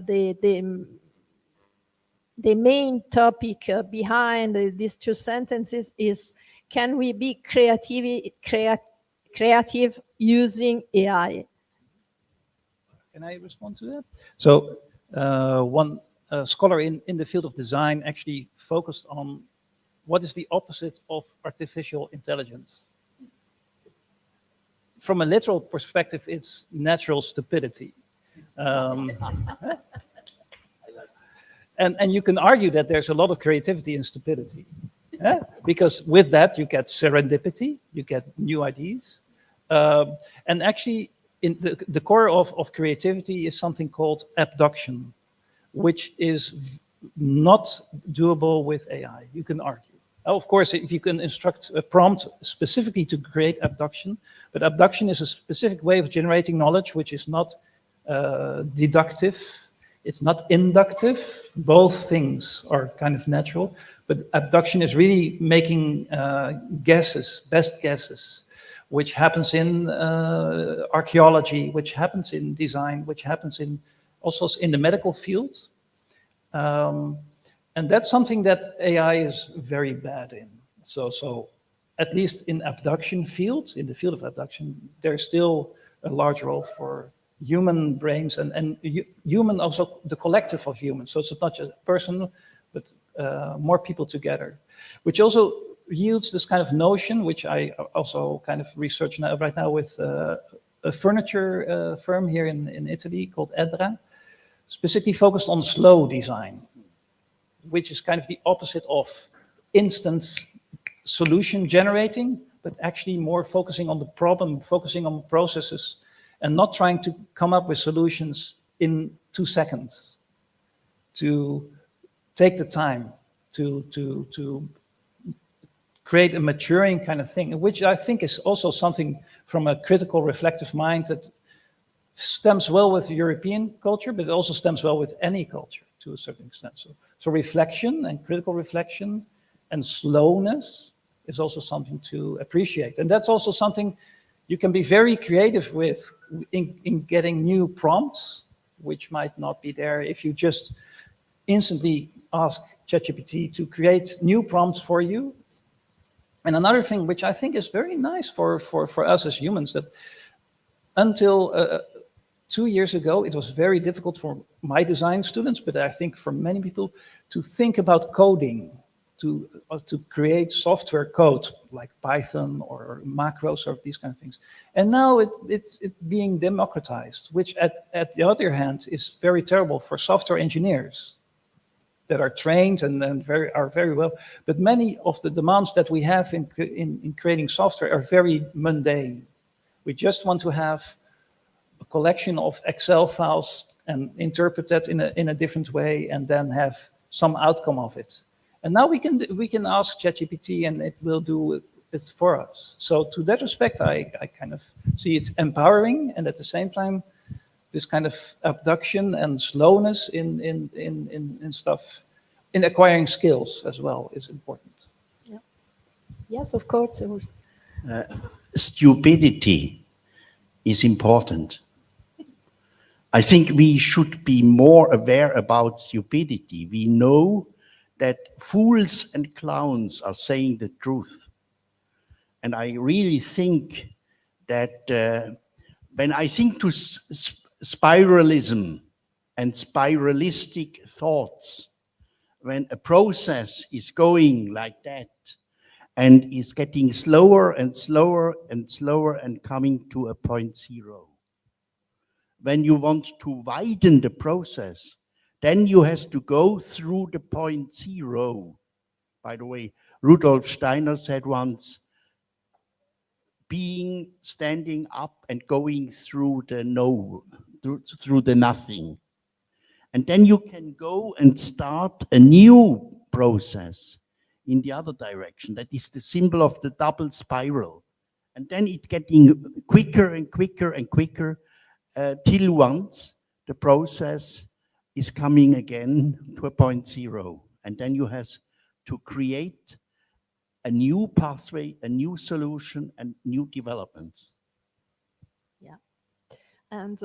the main topic behind these two sentences is, can we be creative using AI? Can I respond to that? So one scholar in the field of design actually focused on what is the opposite of artificial intelligence. From a literal perspective, it's natural stupidity. And you can argue that there's a lot of creativity in stupidity. Because with that, you get serendipity, you get new ideas. And actually, in the core of creativity is something called abduction, which is not doable with AI, you can argue. Of course, if you can instruct a prompt specifically to create abduction, but abduction is a specific way of generating knowledge, which is not deductive, it's not inductive. Both things are kind of natural, but abduction is really making guesses, best guesses, which happens in archaeology, which happens in design, which happens in also in the medical field. And that's something that AI is very bad in. So at least in abduction field, in the field of abduction, there's still a large role for human brains and human, also the collective of humans. So it's not just a person, but more people together, which also yields this kind of notion, which I also kind of research now, right now with a furniture firm here in Italy called Edra, specifically focused on slow design, which is kind of the opposite of instant solution generating, but actually more focusing on the problem, focusing on processes, and not trying to come up with solutions in 2 seconds, to take the time to create a maturing kind of thing, which I think is also something from a critical reflective mind that stems well with European culture, but it also stems well with any culture to a certain extent. So reflection and critical reflection and slowness is also something to appreciate. And that's also something you can be very creative with in getting new prompts, which might not be there if you just instantly ask ChatGPT to create new prompts for you. And another thing which I think is very nice for us as humans, that until 2 years ago, it was very difficult for my design students, but I think for many people, to think about coding, to create software code like Python or macros or these kind of things. And now it's being democratized, which at the other hand is very terrible for software engineers that are trained and are very well. But many of the demands that we have in creating software are very mundane. We just want to have a collection of Excel files and interpret that in a different way and then have some outcome of it. And now we can ask ChatGPT and it will do it for us. So to that respect, I kind of see it's empowering, and at the same time, this kind of abduction and slowness in stuff, in acquiring skills as well, is important. Yeah. Yes, of course. Stupidity is important. I think we should be more aware about stupidity. We know that fools and clowns are saying the truth. And I really think that when I think to spiralism and spiralistic thoughts, when a process is going like that and is getting slower and slower and slower and coming to a point zero, when you want to widen the process, then you have to go through the point zero. By the way, Rudolf Steiner said once, standing up and going through the no, through the nothing. And then you can go and start a new process in the other direction. That is the symbol of the double spiral. And then it's getting quicker and quicker and quicker till once the process is coming again to a point zero. And then you have to create a new pathway, a new solution, and new developments. Yeah. And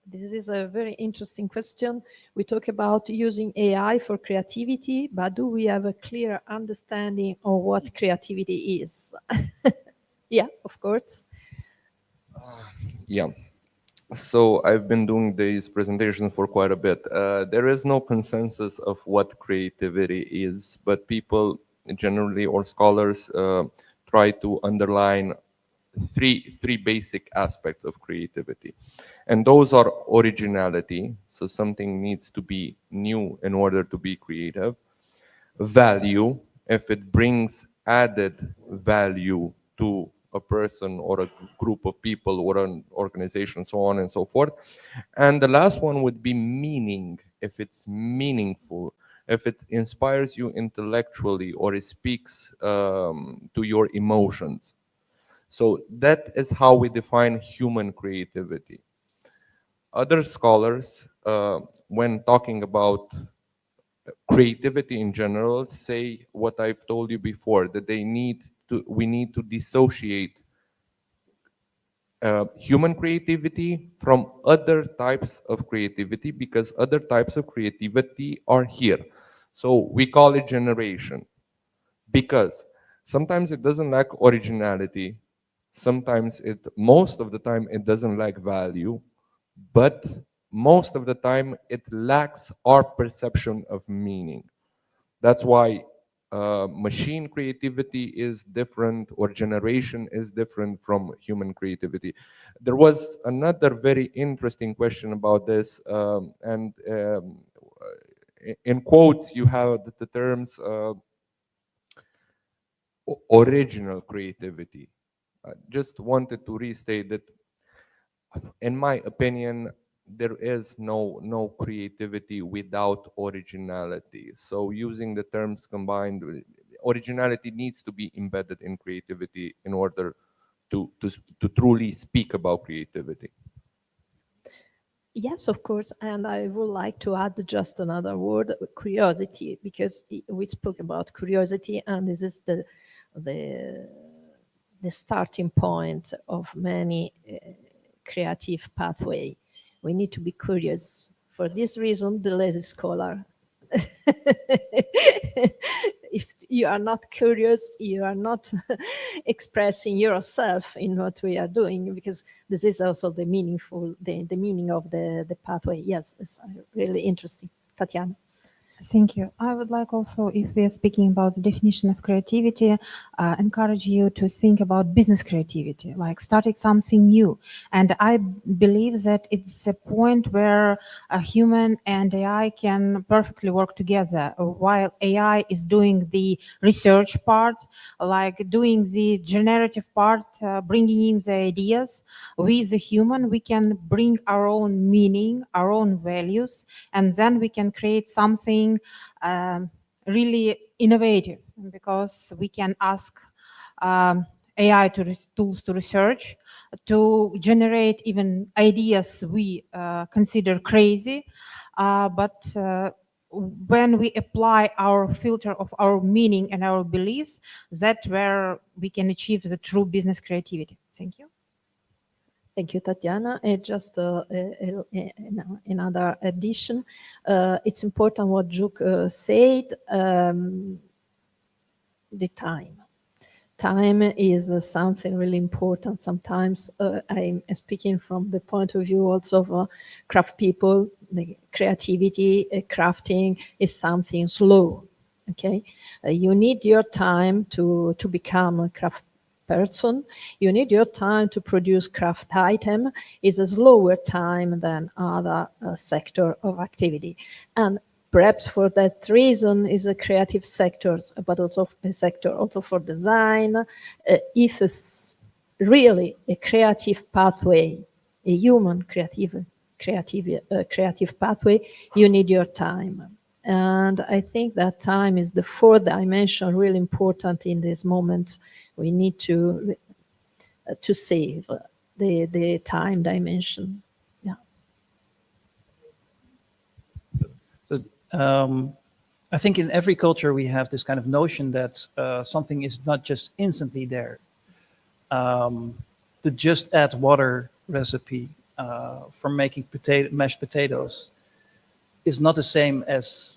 this is a very interesting question. We talk about using AI for creativity, but do we have a clear understanding of what creativity is? Yeah, of course. Yeah. So I've been doing these presentations for quite a bit. There is no consensus of what creativity is, but people generally, or scholars, try to underline three basic aspects of creativity. And those are originality, so something needs to be new in order to be creative. Value, if it brings added value to a person or a group of people or an organization, so on and so forth. And the last one would be meaning, if it's meaningful, if it inspires you intellectually, or it speaks to your emotions. So that is how we define human creativity. Other scholars, when talking about creativity in general, say what I've told you before, that we need to dissociate human creativity from other types of creativity, because other types of creativity are here. So we call it generation, because sometimes it doesn't lack originality, sometimes most of the time it doesn't lack value, but most of the time it lacks our perception of meaning. That's why machine creativity is different, or generation is different from human creativity. There was another very interesting question about this, and in quotes you have the terms original creativity. I just wanted to restate that, in my opinion, there is no creativity without originality. So using the terms combined, originality needs to be embedded in creativity in order to truly speak about creativity. Yes, of course. And I would like to add just another word, curiosity, because we spoke about curiosity, and this is the, the starting point of many creative pathway. We need to be curious. For this reason, the lazy scholar. If you are not curious, you are not expressing yourself in what we are doing, because this is also the meaning of the pathway. Yes, it's really interesting. Tatiana. Thank you. I would like also, if we are speaking about the definition of creativity, encourage you to think about business creativity, like starting something new. And I believe that it's a point where a human and AI can perfectly work together. While AI is doing the research part, like doing the generative part, bringing in the ideas, with the human, we can bring our own meaning, our own values, and then we can create something really innovative, because we can ask AI tools to research, to generate even ideas we consider crazy, but when we apply our filter of our meaning and our beliefs, that's where we can achieve the true business creativity. Thank you. Thank you, Tatiana. Just another addition. It's important what Juk said, the time. Time is something really important. Sometimes I'm speaking from the point of view also of craft people. The creativity, crafting is something slow. Okay, you need your time to become a craft person. You need your time to produce craft item. Is a slower time than other sector of activity, and perhaps for that reason is a creative sectors, but also a sector also for design. If it's really a creative pathway, a human creative pathway, you need your time. And I think that time is the fourth dimension, really important in this moment. We need to save the time dimension. I think in every culture we have this kind of notion that something is not just instantly there. The just add water recipe for making mashed potatoes is not the same as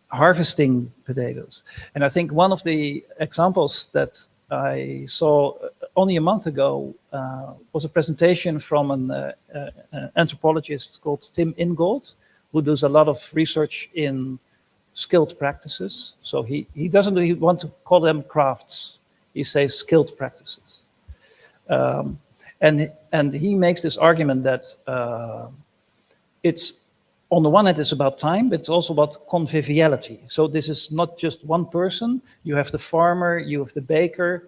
harvesting potatoes. And I think one of the examples that I saw only a month ago was a presentation from an anthropologist called Tim Ingold, who does a lot of research in skilled practices. So he doesn't want to call them crafts. He says skilled practices. And he makes this argument that it's, on the one hand, it's about time, but it's also about conviviality. So this is not just one person. You have the farmer, you have the baker,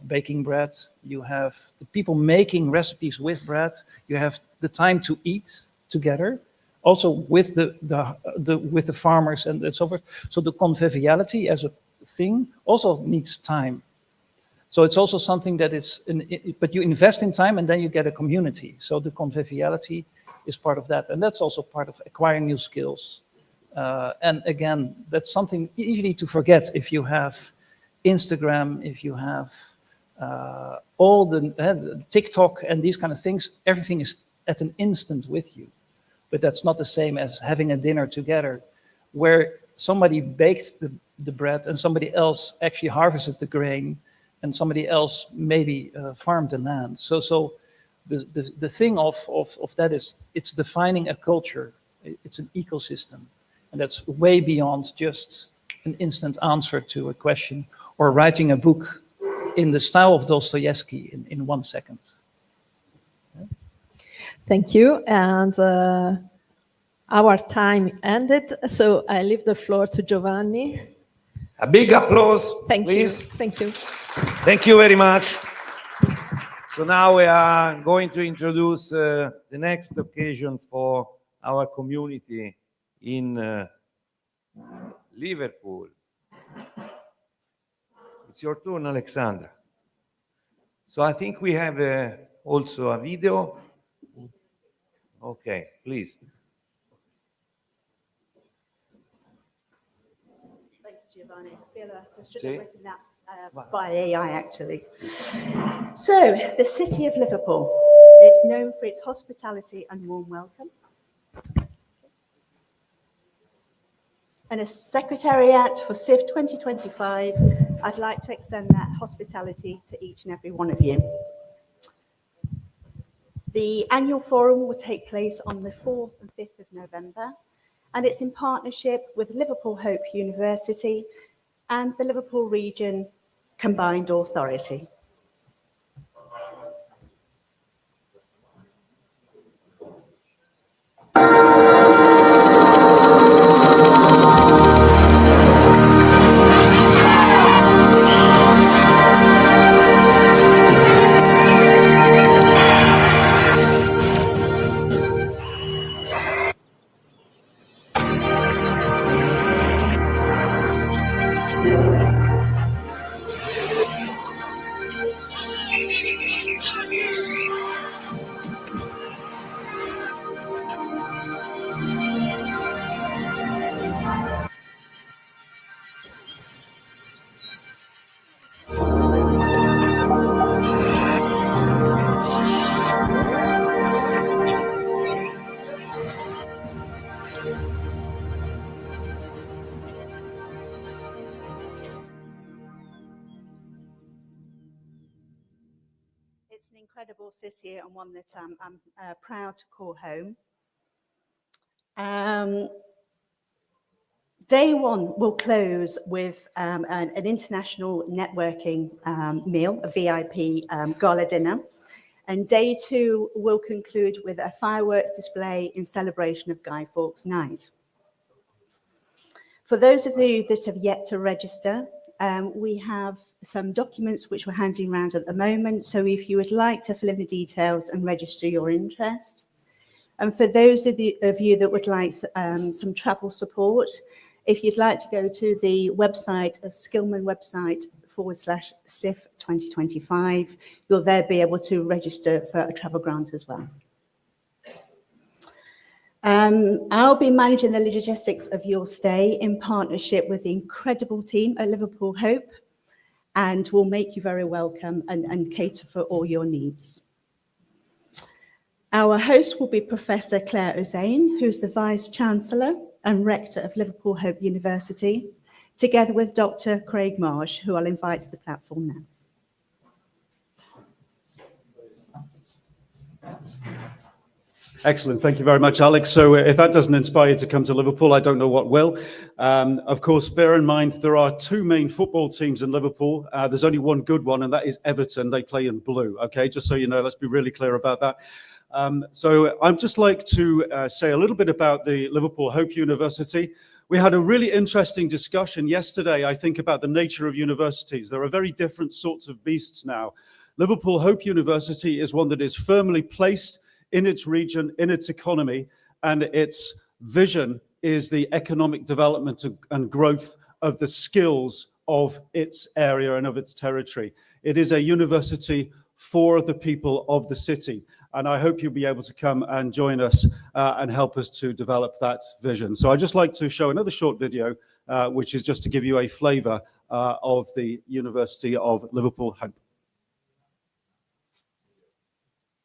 baking bread. You have the people making recipes with bread. You have the time to eat together, also with the farmers and so forth. So the conviviality as a thing also needs time. So it's also something that but you invest in time and then you get a community. So the conviviality is part of that. And that's also part of acquiring new skills. And again, that's something easily to forget if you have Instagram, if you have all the TikTok and these kind of things. Everything is at an instant with you. But that's not the same as having a dinner together where somebody baked the bread and somebody else actually harvested the grain and somebody else maybe farmed the land. So the thing of that is it's defining a culture. It's an ecosystem. And that's way beyond just an instant answer to a question or writing a book in the style of Dostoevsky in 1 second. Thank you. And our time ended, so I leave the floor to Giovanni. A big applause, Thank please. you. Thank you. Thank you very much. So now we are going to introduce the next occasion for our community in Liverpool. It's your turn, Alexandra. So I think we have also a video. Okay, please. Thank you, Giovanni. I feel I should have written that by AI, actually. So, the city of Liverpool. It's known for its hospitality and warm welcome. And as Secretariat for CIF 2025, I'd like to extend that hospitality to each and every one of you. The annual forum will take place on the 4th and 5th of November, and it's in partnership with Liverpool Hope University and the Liverpool Region Combined Authority. It's an incredible city and one that I'm proud to call home. Day one will close with an international networking meal, a VIP gala dinner. And day two will conclude with a fireworks display in celebration of Guy Fawkes Night. For those of you that have yet to register, we have some documents which we're handing around at the moment. So if you would like to fill in the details and register your interest. And for those of you that would like some travel support, if you'd like to go to the website of Skillman website /CIF 2025, you'll there be able to register for a travel grant as well. I'll be managing the logistics of your stay in partnership with the incredible team at Liverpool Hope, and will make you very welcome and cater for all your needs. Our host will be Professor Claire Usain, who's the Vice Chancellor and Rector of Liverpool Hope University, together with Dr. Craig Marsh, who I'll invite to the platform now. Excellent. Thank you very much, Alex. So if that doesn't inspire you to come to Liverpool, I don't know what will. Of course, bear in mind, there are two main football teams in Liverpool. There's only one good one, and that is Everton. They play in blue. Okay, just so you know, let's be really clear about that. So I'd just like to say a little bit about the Liverpool Hope University. We had a really interesting discussion yesterday, I think, about the nature of universities. There are very different sorts of beasts now. Liverpool Hope University is one that is firmly placed in its region, in its economy, and its vision is the economic development and growth of the skills of its area and of its territory. It is a university for the people of the city. And I hope you'll be able to come and join us and help us to develop that vision. So I'd just like to show another short video, which is just to give you a flavor of the University of Liverpool Hope.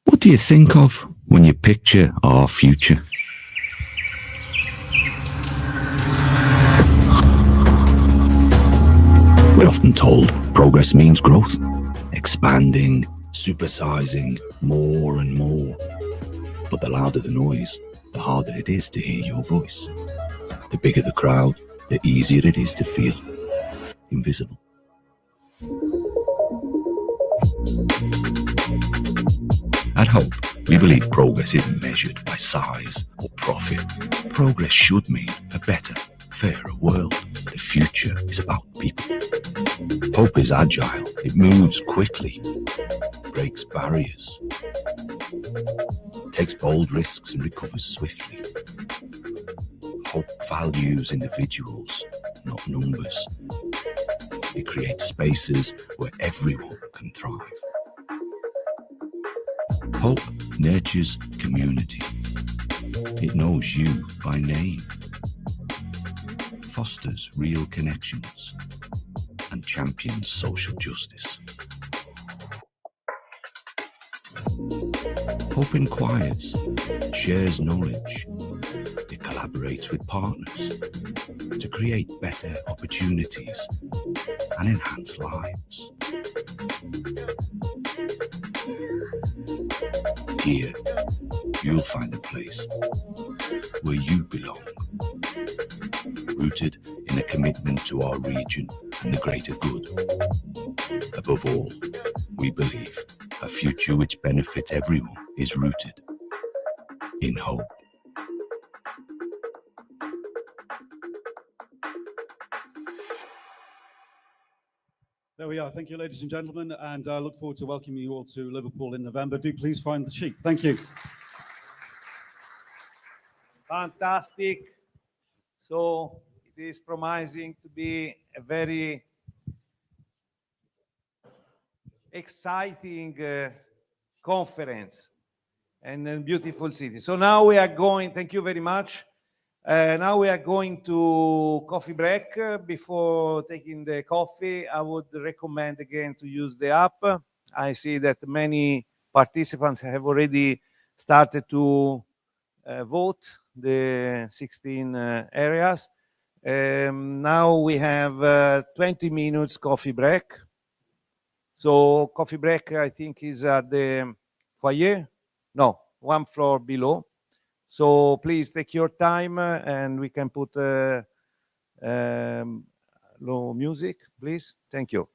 What do you think of when you picture our future? We're often told progress means growth, expanding, supersizing, more and more. But the louder the noise, the harder it is to hear your voice. The bigger the crowd, the easier it is to feel invisible. At Hope, we believe progress isn't measured by size or profit. Progress should mean a better, fairer world. The future is about people. Hope is agile, it moves quickly, breaks barriers, takes bold risks and recovers swiftly. Hope values individuals, not numbers. It creates spaces where everyone can thrive. Hope nurtures community. It knows you by name, fosters real connections, and champions social justice. Hope inquires, shares knowledge. It collaborates with partners to create better opportunities and enhance lives. Here, you'll find a place where you belong, rooted in a commitment to our region and the greater good. Above all, we believe a future which benefits everyone is rooted in hope. There we are. Thank you, ladies and gentlemen, and I look forward to welcoming you all to Liverpool in November. Do please find the sheet. Thank you. Fantastic. So it is promising to be a very exciting conference and a beautiful city. So now we are going, thank you very much. Now we are going to coffee break. Before taking the coffee, I would recommend again to use the app. I see that many participants have already started to vote the 16 areas. Now we have 20 minutes coffee break. So coffee break, I think, is at the foyer. No, one floor below. So please take your time and we can put low music, please. Thank you.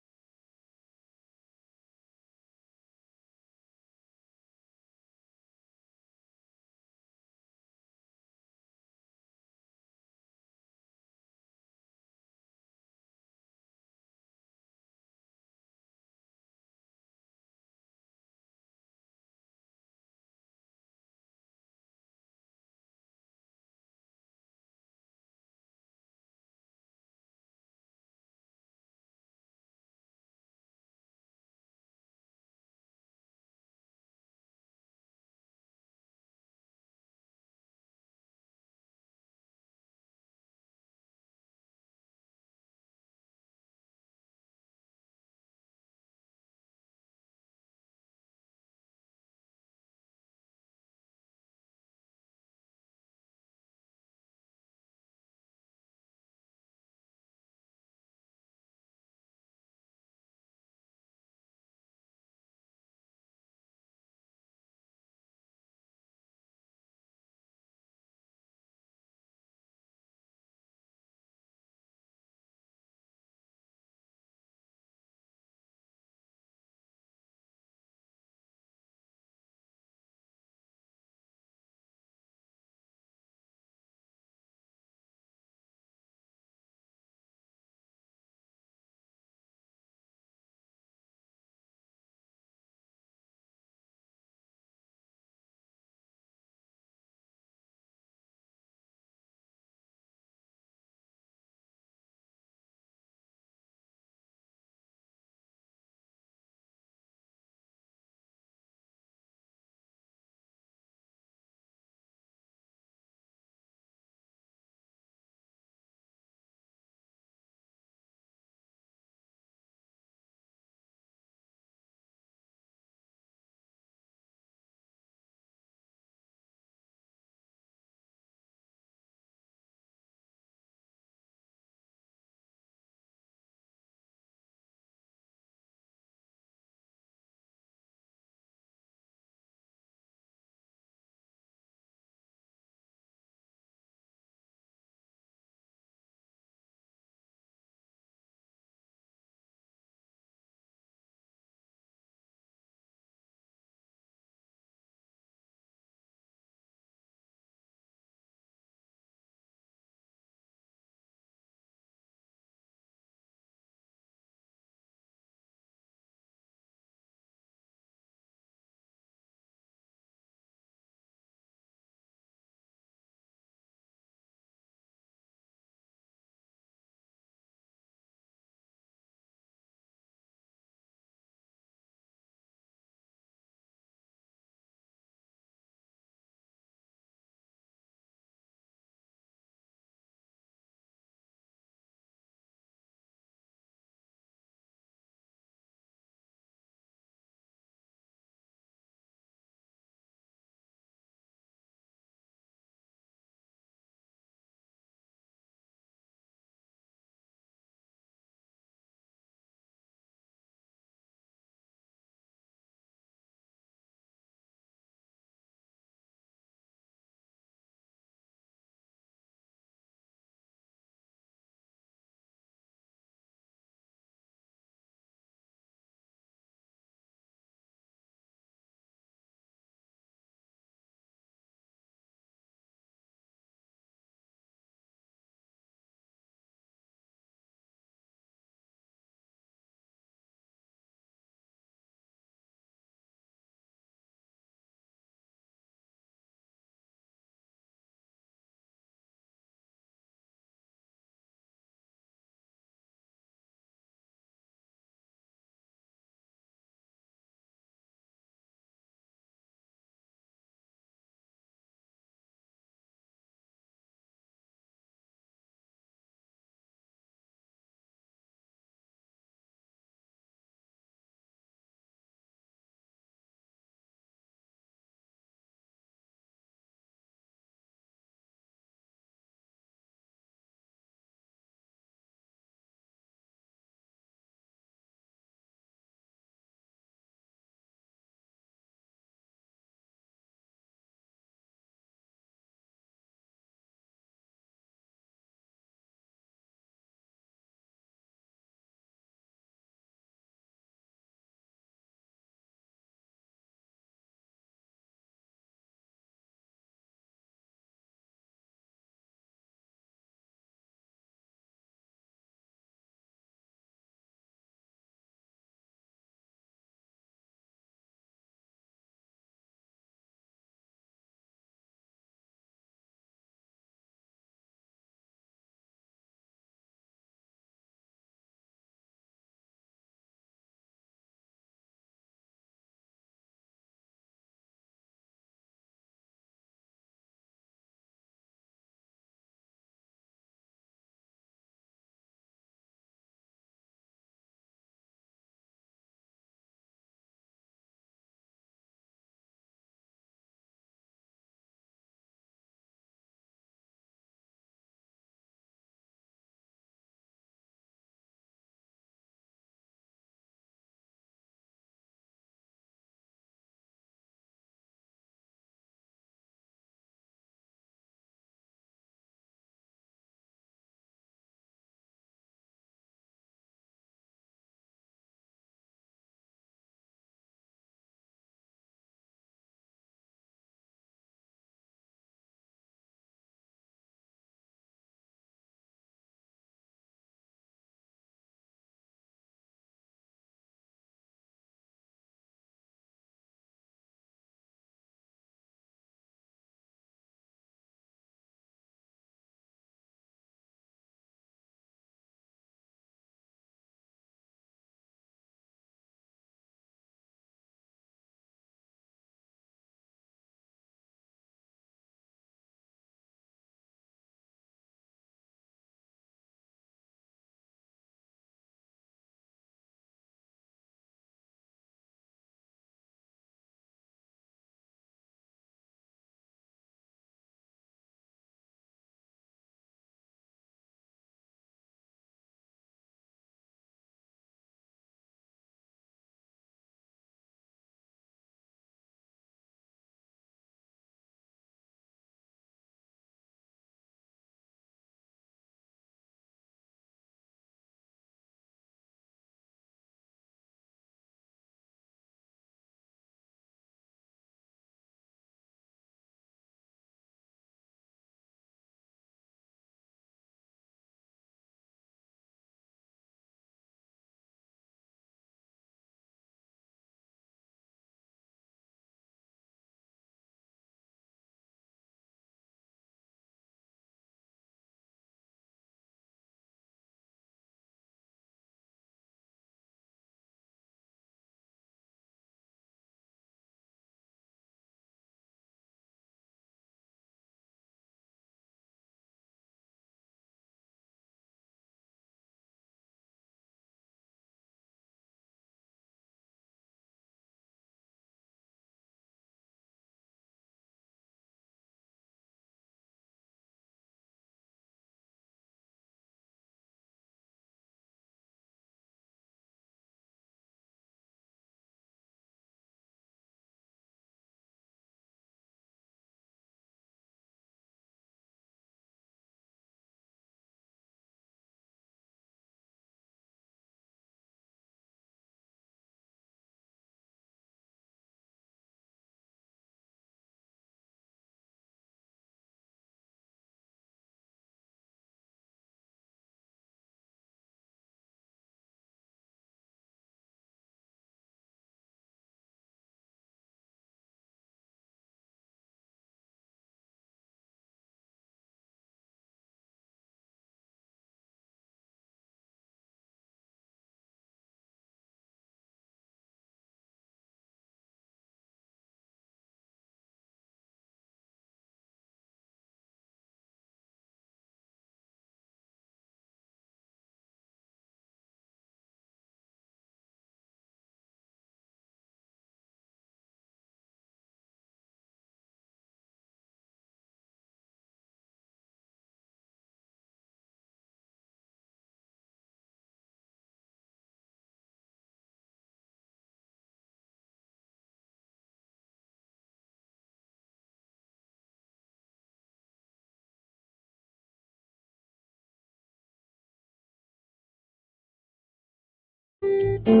You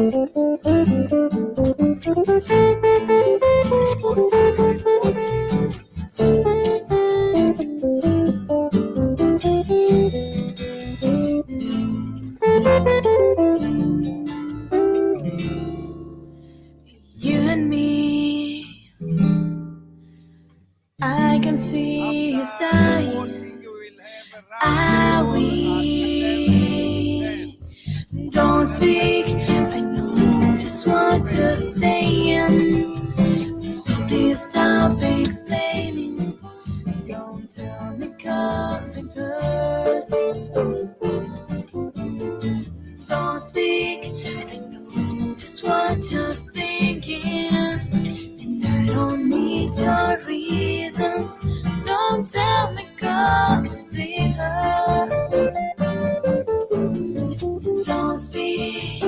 and me, I can see his eye. Are we? Don't speak, I know just what you're saying. So please stop explaining. Don't tell me 'cause it hurts. Don't speak, I know just what you're thinking. And I don't need your reasons. Don't tell me 'cause it hurts. Don't speak.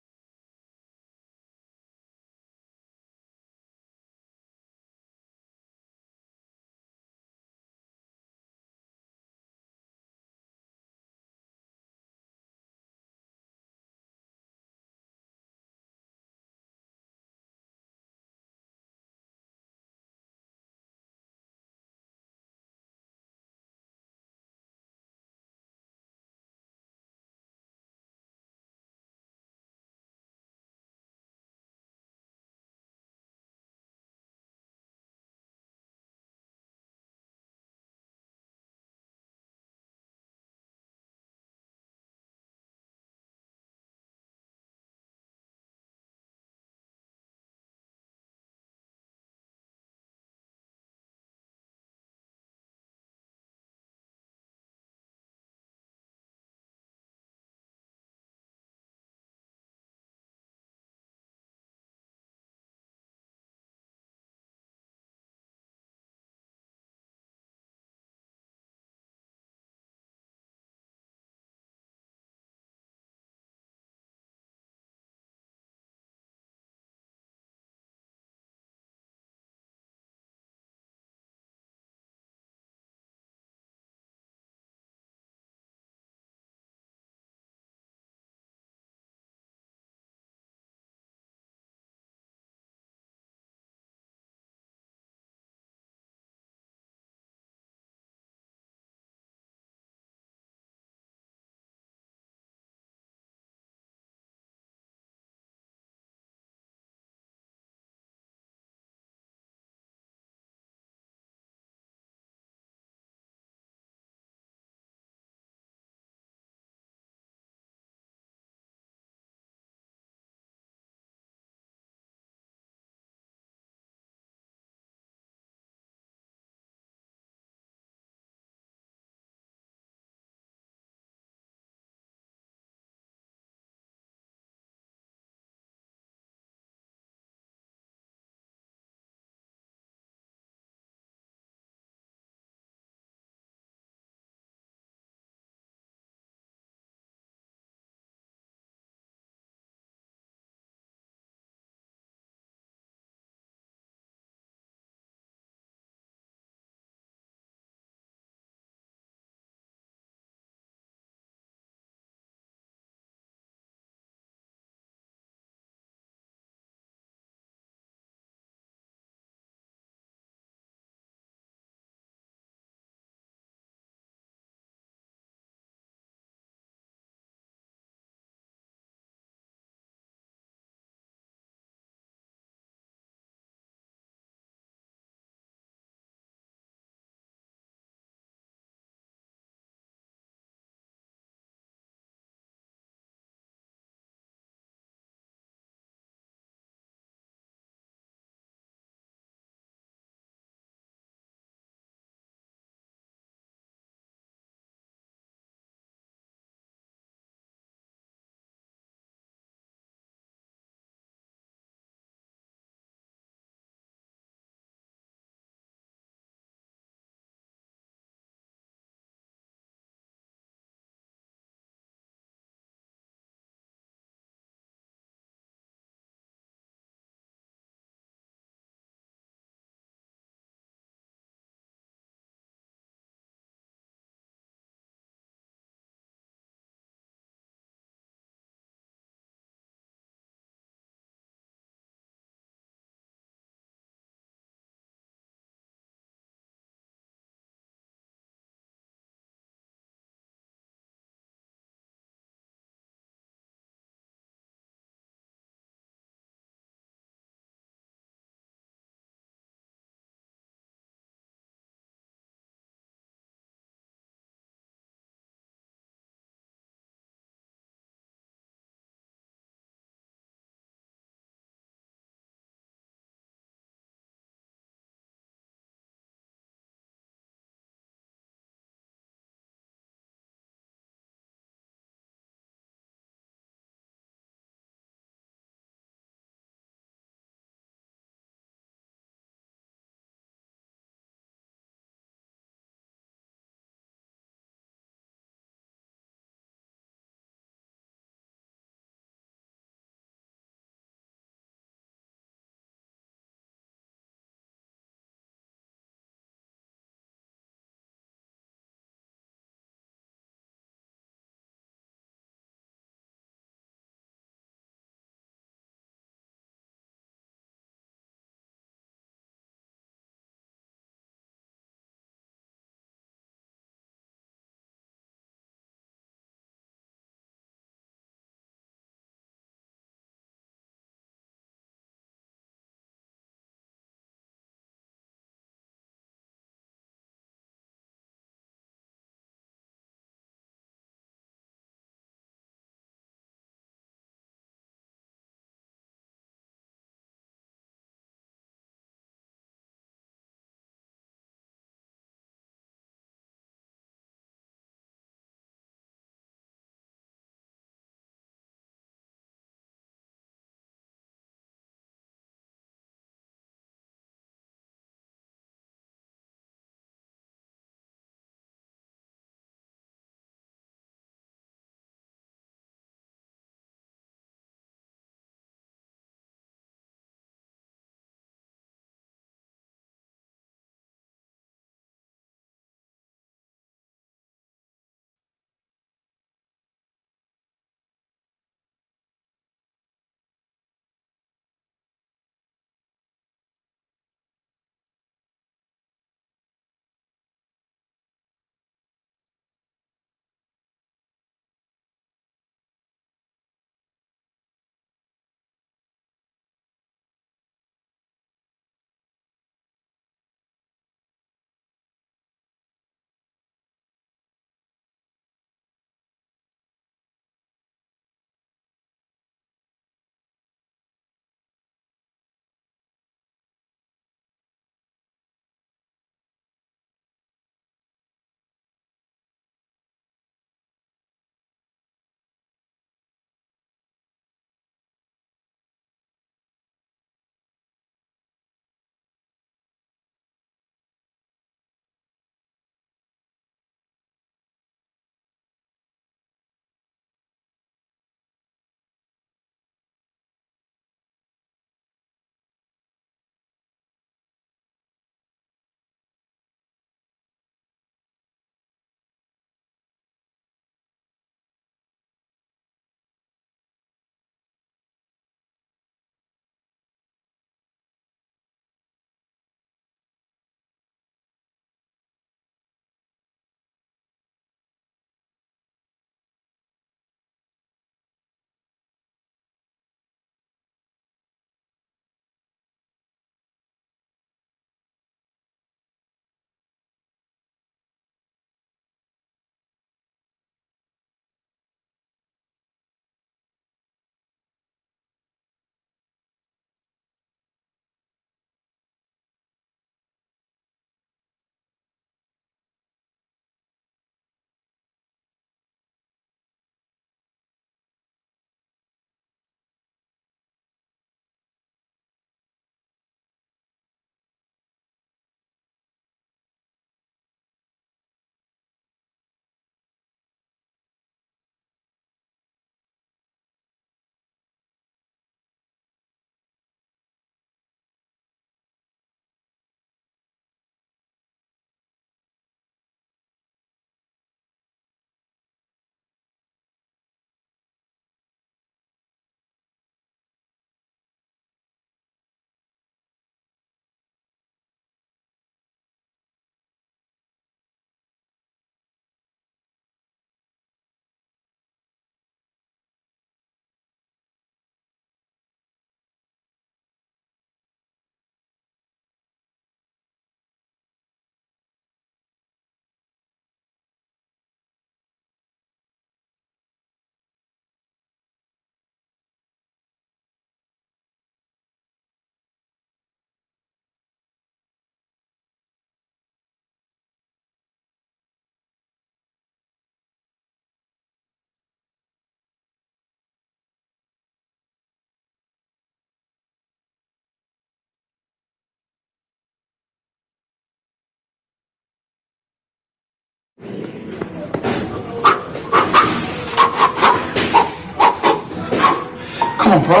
Come on, bro.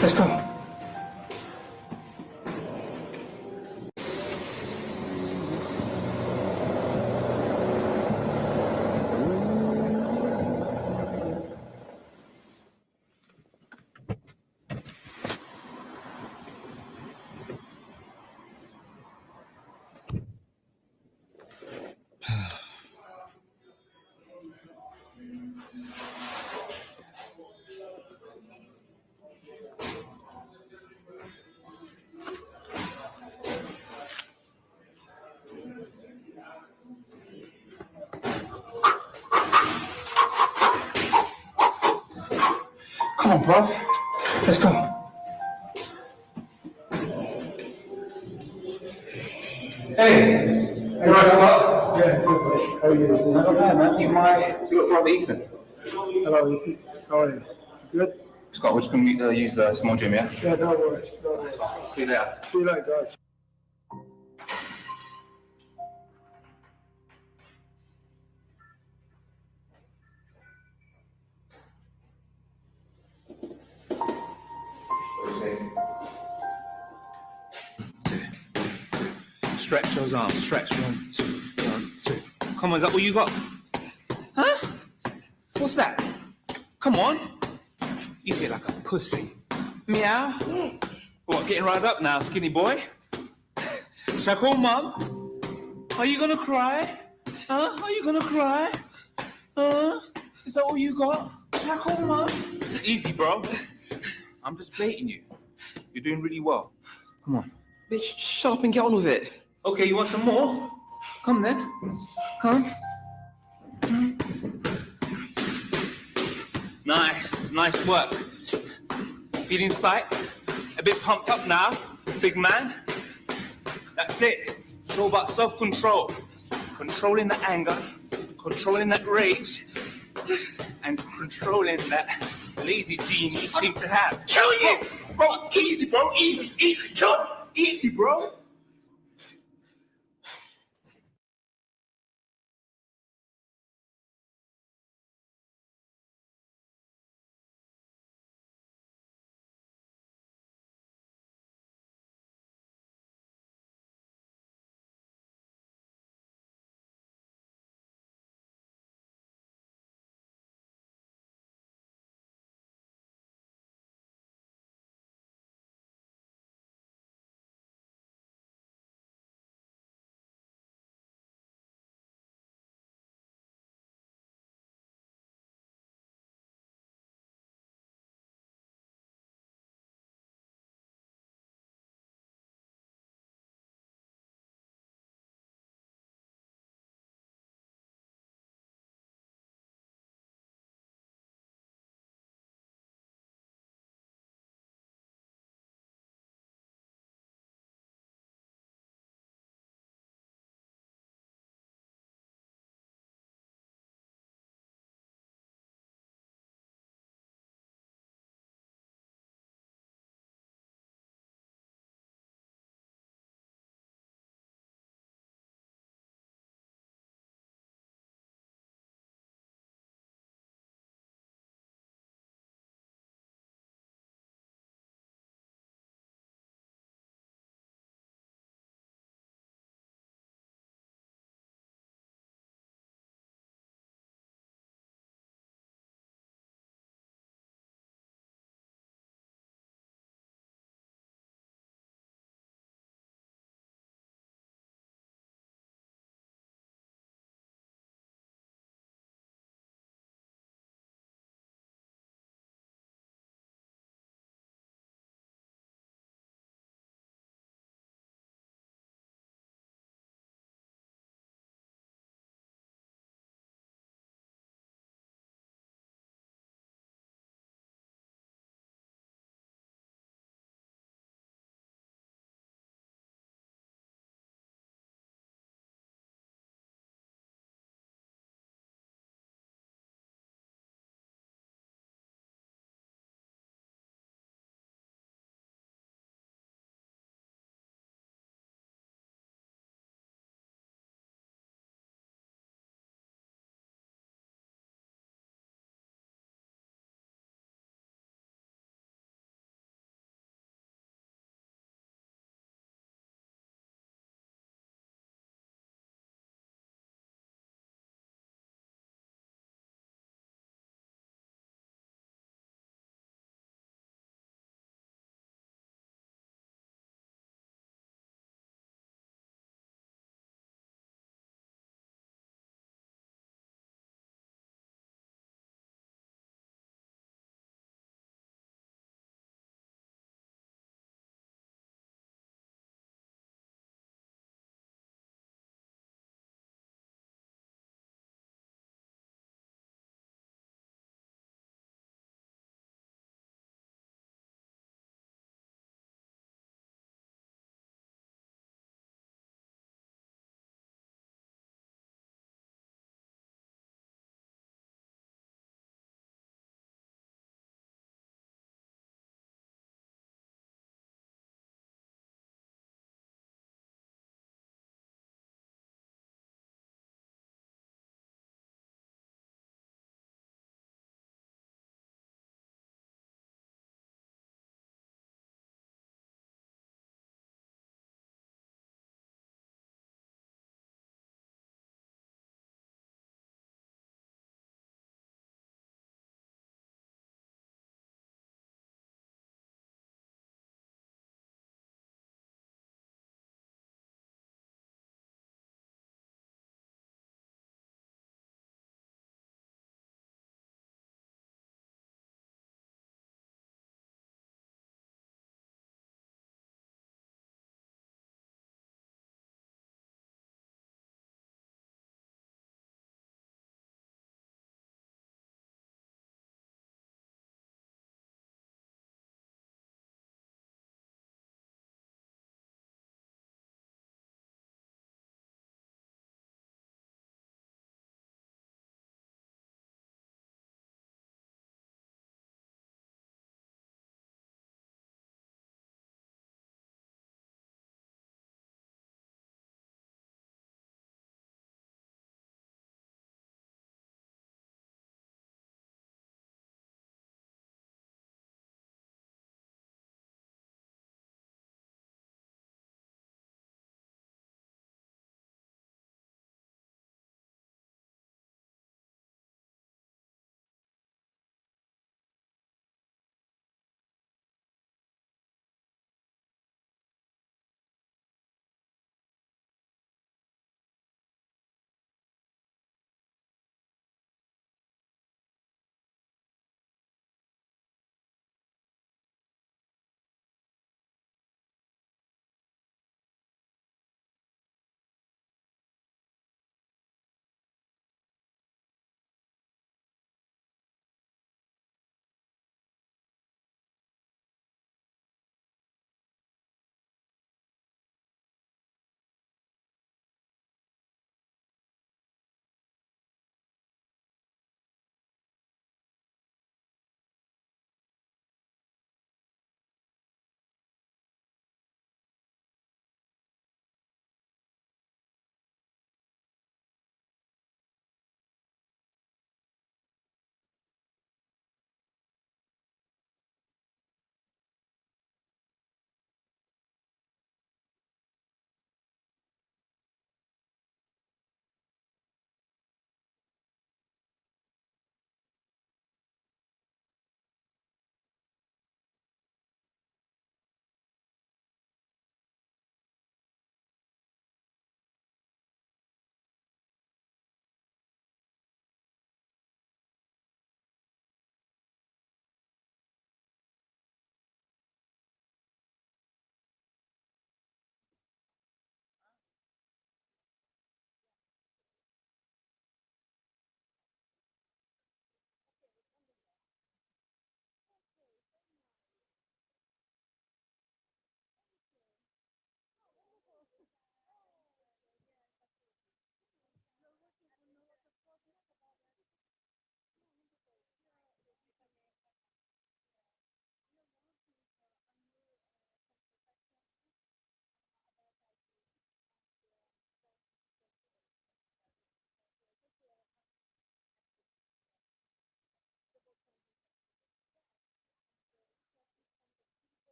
Let's go. Come on, bro. Let's go. Hey, you right, Scott? Yeah, good, mate. How are you? Not bad, man. You might look brother Ethan. Hello, Ethan. How are you? Good? Scott, we're just going to use the small gym, yeah? Yeah, no worries. No worries. See you later. See you later, guys. Stretch those arms. Stretch. 1, 2, 1, 2. Come on, is that what you got? Huh? What's that? Come on. You feel like a pussy. Meow. What, getting right up now, skinny boy? Shall I call Mum? Are you gonna cry? Huh? Are you gonna cry? Huh? Is that all you got? Shall I call Mum? Easy, bro. I'm just baiting you. You're doing really well. Come on. Bitch, shut up and get on with it. Okay, you want some more? Come then. Come. Nice work. Feeling sight? A bit pumped up now, big man? That's it. It's all about self-control. Controlling the anger, controlling that rage, and controlling that lazy gene you seem to have. Kill you! Bro, easy, bro. Easy. Kill. Easy, bro.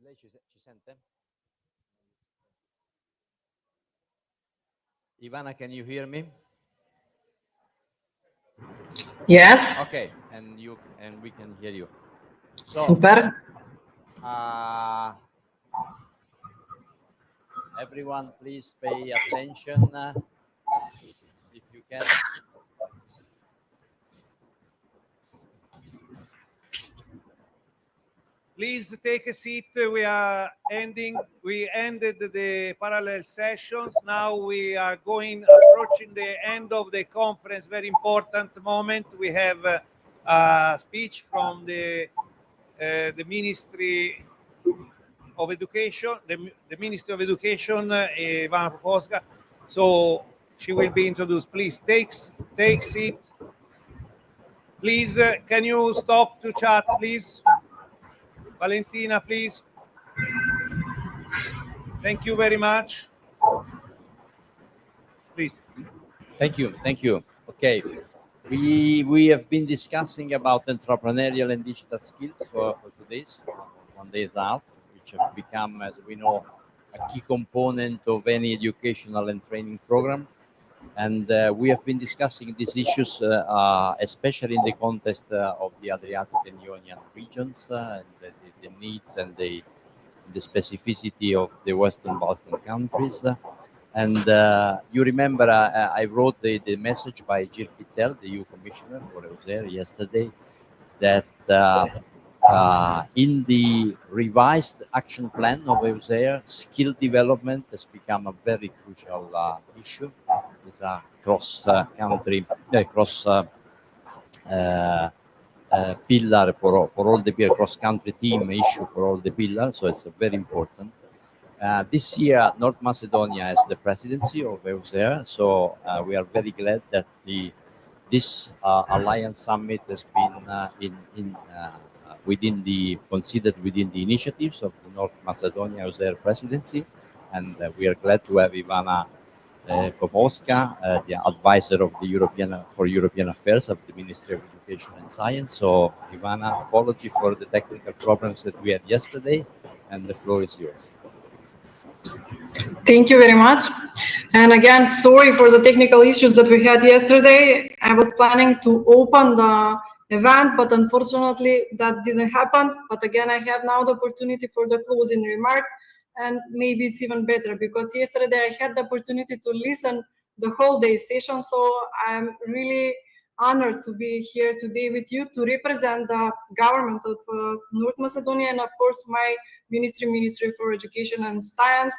Lei ci sente? Ivana, can you hear me? Yes. Okay, and we can hear you. So, Super. Everyone, please pay attention if you can. Please take a seat. We ended the parallel sessions. Now we are approaching the end of the conference. Very important moment. We have a speech from the Ministry of Education, the Ministry of Education, Ivana Proposka. So she will be introduced. Please take seat. Please, can you stop to chat, please? Valentina, please. Thank you very much. Please. Thank you. Okay, we have been discussing about entrepreneurial and digital skills for today's 1 day and a half, which have become, as we know, a key component of any educational and training program. And we have been discussing these issues, especially in the context of the Adriatic and Ionian regions, and the needs and the specificity of the Western Balkan countries. And you remember I wrote the message by Jill Pittel, the EU Commissioner for EUSER, yesterday, that in the revised action plan of EUSER, skill development has become a very crucial issue. It's a cross-country, pillar for all the cross-country team issue for all the pillars, so it's very important. This year, North Macedonia has the presidency of EUSER, so we are very glad that this Alliance Summit has been considered within the initiatives of the North Macedonia EUSER presidency, and we are glad to have Ivana Popovska, the advisor of the European Affairs of the Ministry of Education and Science. So, Ivana, apology for the technical problems that we had yesterday, and the floor is yours. Thank you very much. And again, sorry for the technical issues that we had yesterday. I was planning to open the event, but unfortunately that didn't happen. But again, I have now the opportunity for the closing remark, and maybe it's even better because yesterday I had the opportunity to listen the whole day session. So I'm really honored to be here today with you to represent the government of North Macedonia and of course my Ministry for Education and Science,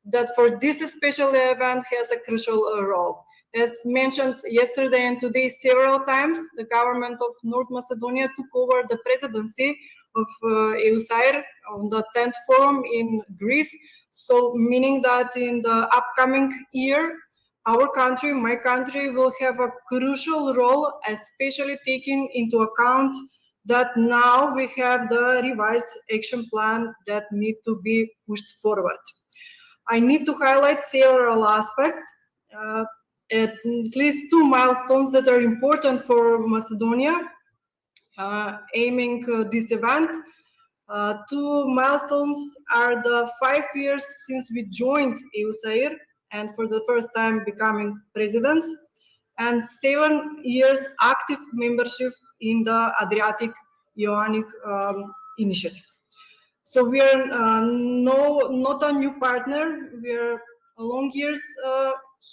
that for this special event has a crucial role. As mentioned yesterday and today several times, the government of North Macedonia took over the presidency of EUSER on the 10th forum in Greece. So meaning that in the upcoming year, our country, my country, will have a crucial role, especially taking into account that now we have the revised action plan that need to be pushed forward. I need to highlight several aspects, at least two milestones that are important for Macedonia, aiming this event. Two milestones are the 5 years since we joined EUSER and for the first time becoming presidents, and 7 years active membership in the Adriatic Ionic initiative. So we are not a new partner. We are long years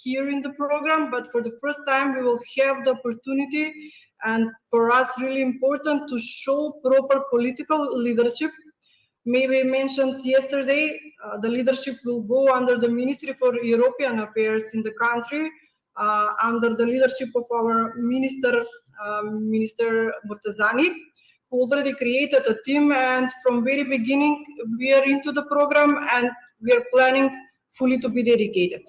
here in the program, but for the first time we will have the opportunity, and for us really important to show proper political leadership. Maybe mentioned yesterday, the leadership will go under the Ministry for European Affairs in the country, under the leadership of our Minister Murtazani, already created a team, and from very beginning we are into the program and we are planning fully to be dedicated.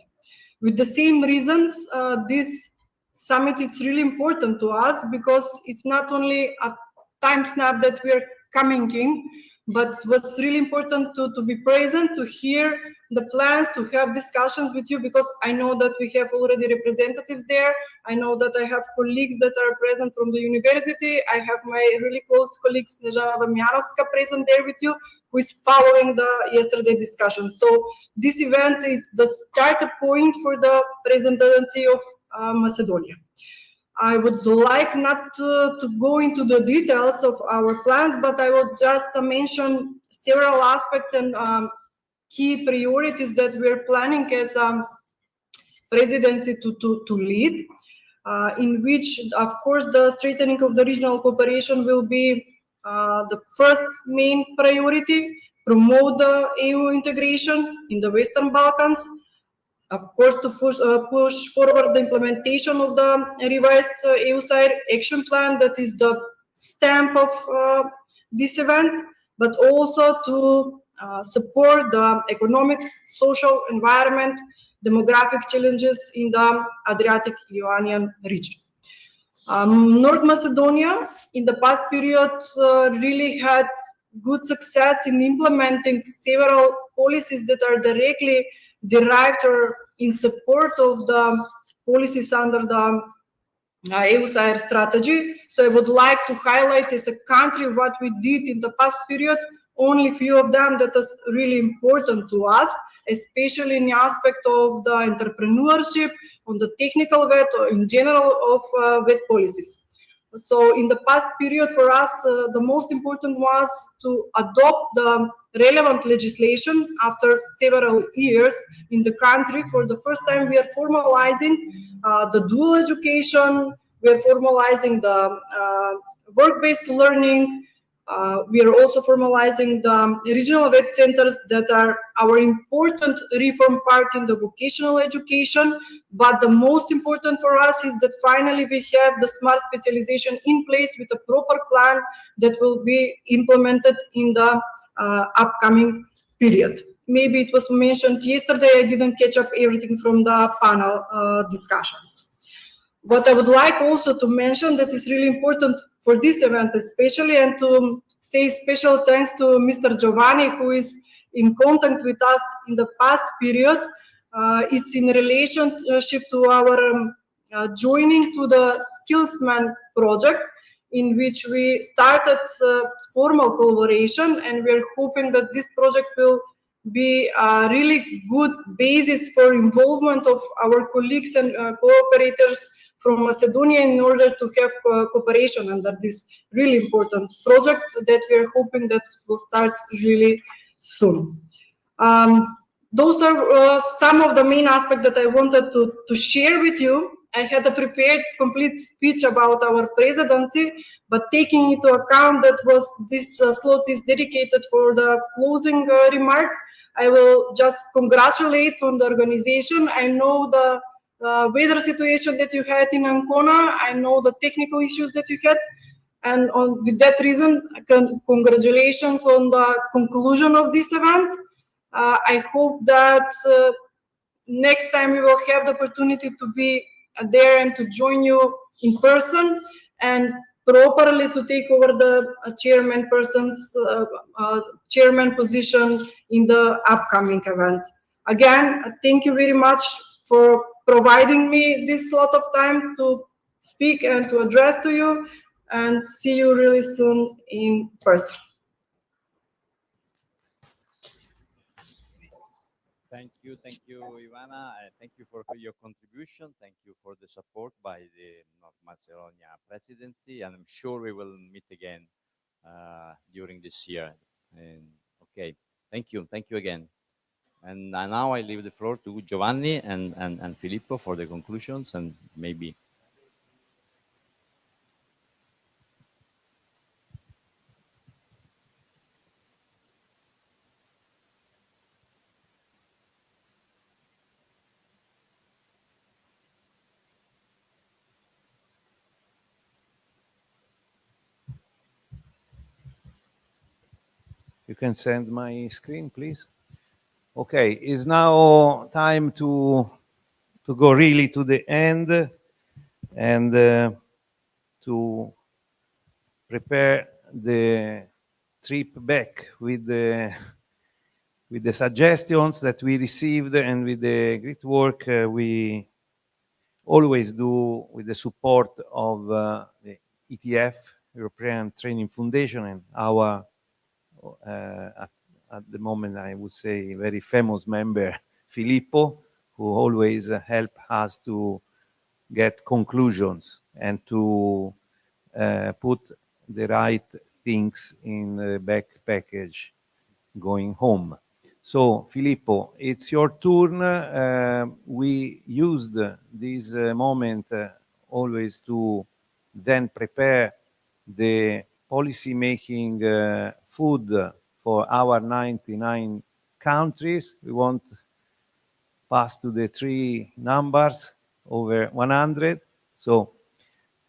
With the same reasons, this summit is really important to us because it's not only a time snap that we are coming in, but what's really important to be present, to hear the plans, to have discussions with you, because I know that we have already representatives there. I know that I have colleagues that are present from the university. I have my really close colleague Snezhana Damjanovska present there with you, who is following the yesterday discussion. So this event is the starting point for the presidency of Macedonia. I would like not to go into the details of our plans, but I will just mention several aspects and key priorities that we're planning as presidency to lead, in which, of course, the strengthening of the regional cooperation will be the first main priority, promote the EU integration in the Western Balkans, of course, to push forward the implementation of the revised EU-side action plan that is the stamp of this event, but also to support the economic, social, environment, demographic challenges in the Adriatic-Ionian region. North Macedonia in the past period really had good success in implementing several policies that are directly derived or in support of the policies under the EU-side strategy. So I would like to highlight as a country what we did in the past period, only few of them that is really important to us, especially in the aspect of the entrepreneurship, on the technical wet, or in general of wet policies. So in the past period for us, the most important was to adopt the relevant legislation after several years in the country. For the first time, we are formalizing the dual education, we are formalizing the work-based learning, we are also formalizing the regional web centers that are our important reform part in the vocational education. But the most important for us is that finally we have the smart specialization in place with a proper plan that will be implemented in the upcoming period. Maybe it was mentioned yesterday, I didn't catch up everything from the panel discussions. What I would like also to mention that is really important for this event especially, and to say special thanks to Mr. Giovanni, who is in contact with us in the past period. It's in relationship to our joining to the Skillsman project, in which we started formal collaboration, and we're hoping that this project will be a really good basis for involvement of our colleagues and cooperators from Macedonia in order to have cooperation under this really important project that we are hoping that will start really soon. Those are some of the main aspects that I wanted to share with you. I had a prepared complete speech about our presidency, but taking into account that this slot is dedicated for the closing remark, I will just congratulate on the organization. I know the weather situation that you had in Ancona. I know the technical issues that you had. And with that reason, congratulations on the conclusion of this event. I hope that next time we will have the opportunity to be there and to join you in person and properly to take over the chairman position in the upcoming event. Again, thank you very much for providing me this lot of time to speak and to address to you, and see you really soon in person. Thank you, Ivana. Thank you for your contribution. Thank you for the support by the North Macedonia presidency, and I'm sure we will meet again during this year. And okay, thank you again. And now I leave the floor to Giovanni and Filippo for the conclusions, and maybe. You can send my screen, please. Okay, it's now time to go really to the end and to prepare the trip back with the suggestions that we received and with the great work we always do with the support of the ETF, European Training Foundation, and our, at the moment, I would say, very famous member, Filippo, who always help us to get conclusions and to put the right things in the back package going home. So, Filippo, it's your turn. We used this moment always to then prepare the policy making food for our 99 countries. We want pass to the three numbers over 100. So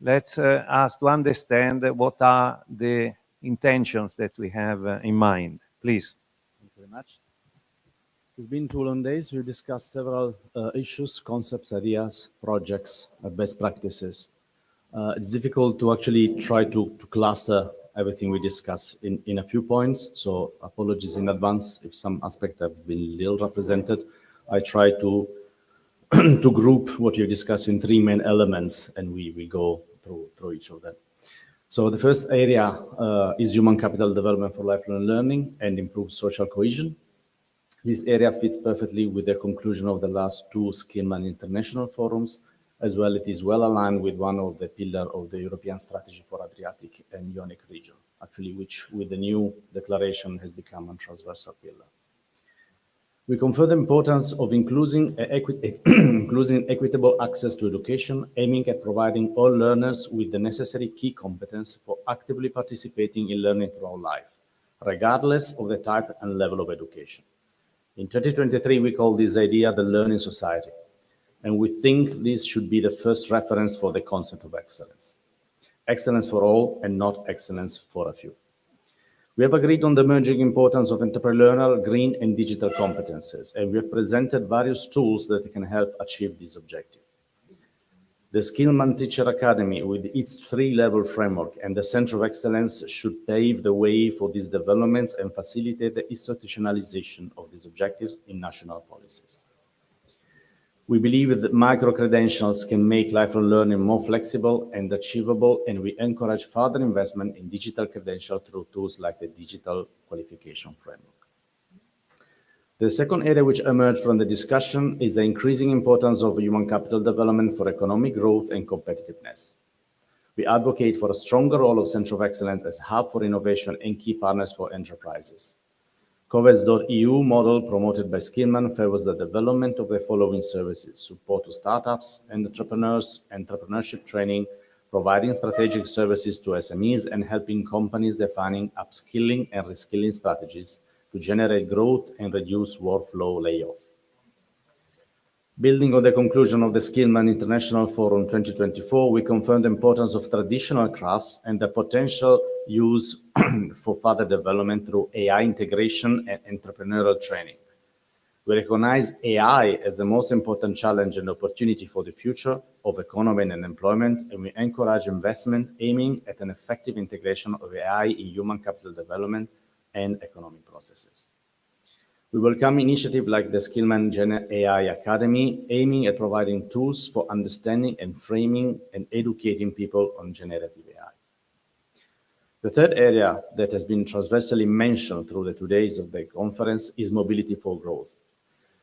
let's ask to understand what are the intentions that we have in mind. Please. Thank you very much. It's been 2 long days. We've discussed several issues, concepts, ideas, projects, best practices. It's difficult to actually try to cluster everything we discuss in a few points. So apologies in advance if some aspects have been little represented. I try to to group what you discuss in 3 main elements, and we go through each of them. So the first area is human capital development for lifelong learning and improved social cohesion. This area fits perfectly with the conclusion of the last 2 Skillman International Forums, as well. It is well aligned with one of the pillars of the European Strategy for Adriatic and Ionic region, actually, which with the new declaration has become a transversal pillar. We confirm the importance of including equitable access to education, aiming at providing all learners with the necessary key competence for actively participating in learning throughout life, regardless of the type and level of education. In 2023, we call this idea the learning society, and we think this should be the first reference for the concept of excellence. Excellence for all and not excellence for a few. We have agreed on the emerging importance of entrepreneurial, green, and digital competences, and we have presented various tools that can help achieve this objective. The Skillman Teacher Academy, with its 3-level framework and the Center of Excellence, should pave the way for these developments and facilitate the institutionalization of these objectives in national policies. We believe that micro-credentials can make lifelong learning more flexible and achievable, and we encourage further investment in digital credentials through tools like the Digital Qualification Framework. The second area which emerged from the discussion is the increasing importance of human capital development for economic growth and competitiveness. We advocate for a stronger role of Center of Excellence as hub for innovation and key partners for enterprises. Skillman.eu model promoted by Skillman favors the development of the following services: support to startups and entrepreneurs, entrepreneurship training, providing strategic services to SMEs, and helping companies defining upskilling and reskilling strategies to generate growth and reduce workflow layoff. Building on the conclusion of the Skillman International Forum 2024, we confirm the importance of traditional crafts and the potential use for further development through AI integration and entrepreneurial training. We recognize AI as the most important challenge and opportunity for the future of economy and employment, and we encourage investment aiming at an effective integration of AI in human capital development and economic processes. We welcome initiatives like the Skillman Gen AI Academy, aiming at providing tools for understanding and framing and educating people on generative AI. The third area that has been transversally mentioned through the 2 days of the conference is mobility for growth.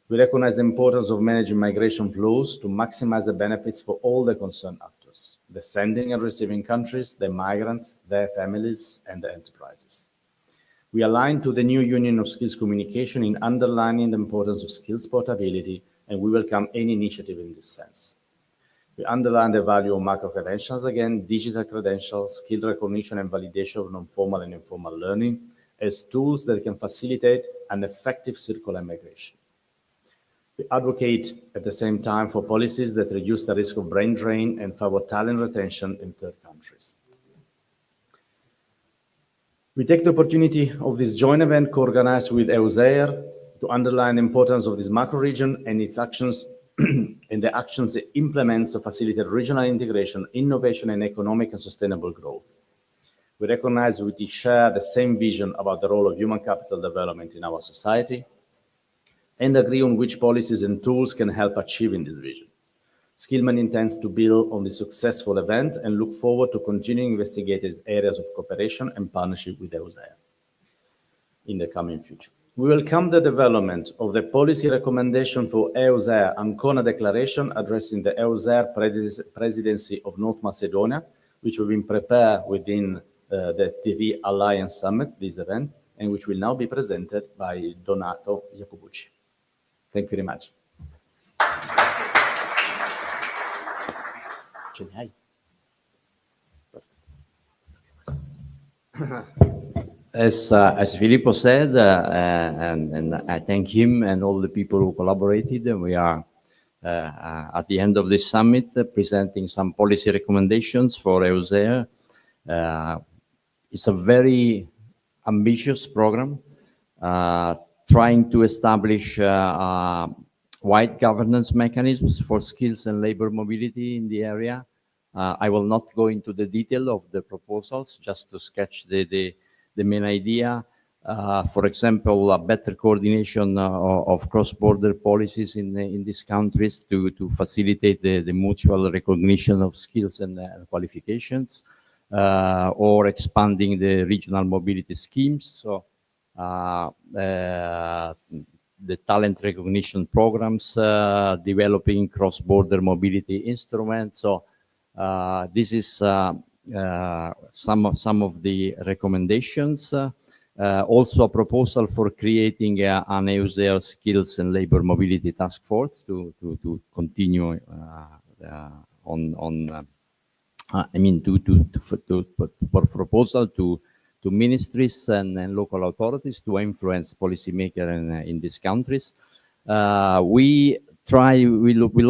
We recognize the importance of managing migration flows to maximize the benefits for all the concerned actors, the sending and receiving countries, the migrants, their families, and the enterprises. We align to the new Union of Skills Communication in underlining the importance of skills portability, and we welcome any initiative in this sense. We underline the value of micro-credentials, again, digital credentials, skill recognition and validation of non-formal and informal learning as tools that can facilitate an effective circular migration. We advocate at the same time for policies that reduce the risk of brain drain and favor talent retention in third countries. We take the opportunity of this joint event co-organized with EUSER to underline the importance of this macro region and its actions and the actions it implements to facilitate regional integration, innovation, and economic and sustainable growth. We recognize we share the same vision about the role of human capital development in our society and agree on which policies and tools can help achieving this vision. Skillman intends to build on the successful event and look forward to continuing investigating areas of cooperation and partnership with EUSER in the coming future. We welcome the development of the policy recommendation for EUSER Ancona Declaration addressing the EUSER presidency of North Macedonia, which will be prepared within the TV Alliance Summit, this event, and which will now be presented by Donato Jacobucci. Thank you very much. As Filippo said, and I thank him and all the people who collaborated, and we are at the end of this summit presenting some policy recommendations for EUSER. It's a very ambitious program, trying to establish wide governance mechanisms for skills and labor mobility in the area. I will not go into the detail of the proposals, just to sketch the main idea. For example, a better coordination of cross-border policies in these countries to facilitate the mutual recognition of skills and qualifications, or expanding the regional mobility schemes. So the talent recognition programs, developing cross-border mobility instruments. So this is some of the recommendations. Also a proposal for creating an EUSER skills and labor mobility task force to continue for proposal to ministries and local authorities to influence policymakers in these countries. We'll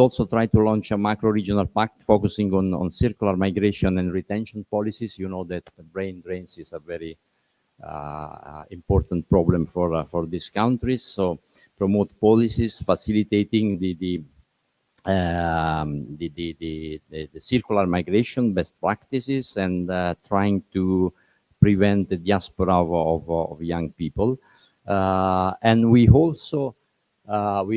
also try to launch a macro-regional pact focusing on circular migration and retention policies. You know that the brain drains is a very important problem for these countries. So promote policies facilitating the circular migration best practices and trying to prevent the diaspora of young people. And we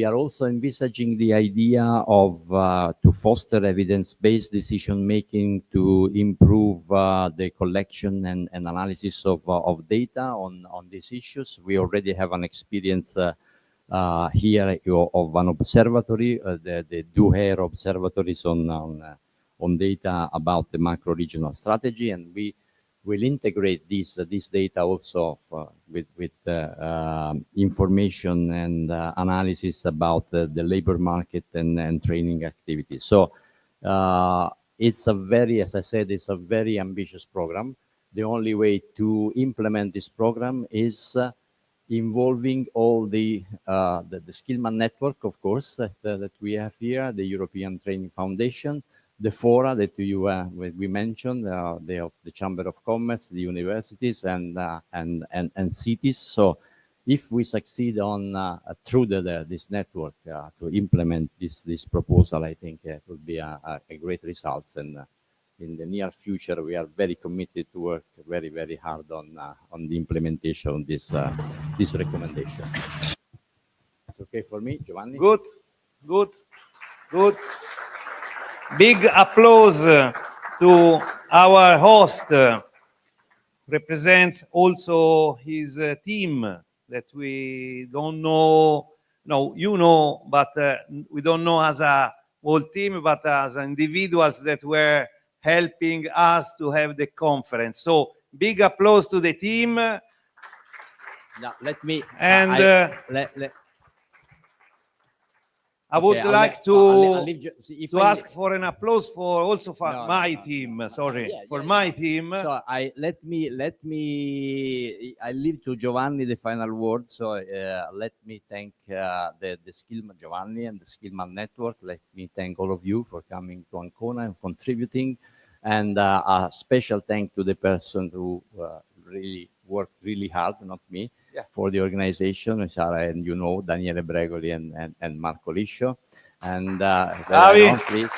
are also envisaging the idea of to foster evidence-based decision-making to improve the collection and analysis of data on these issues. We already have an experience here of an observatory, the DUHER observatories on data about the macro-regional strategy, and we will integrate this data also with information and analysis about the labor market and training activities. So it's a very, as I said, it's a very ambitious program. The only way to implement this program is involving all the Skillman network, of course, that we have here, the European Training Foundation, the fora that we mentioned, the Chamber of Commerce, the universities, and cities. So, if we succeed on through this network to implement this proposal, I think it will be a great results. And in the near future, we are very committed to work very, very hard on the implementation of this recommendation. It's okay for me, Giovanni. Good. Big applause to our host. Represents also his team that we don't know. No, you know, but we don't know as a whole team, but as individuals that were helping us to have the conference. So big applause to the team. Now, let me and I would like to ask for an applause for also for my team. Sorry, for my team. So I leave to Giovanni the final word. So let me thank the Skillman Giovanni and the Skillman network. Let me thank all of you for coming to Ancona and contributing, and a special thank to the person who really worked really hard, not me, Yeah. for the organization, Sarah and Daniele Bregoli and Marco Liscio. And Avi. please.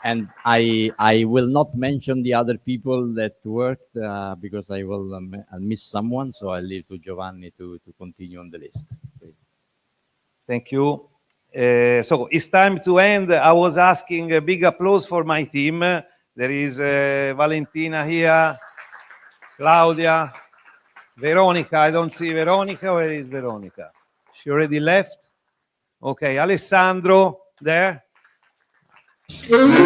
And I will not mention the other people that worked because I will I'll miss someone, so I'll leave to Giovanni to continue on the list. Thank you. So it's time to end. I was asking a big applause for my team. There is Valentina here, Claudia, Veronica. I don't see Veronica. Where is Veronica? She already left. Okay, Alessandro there.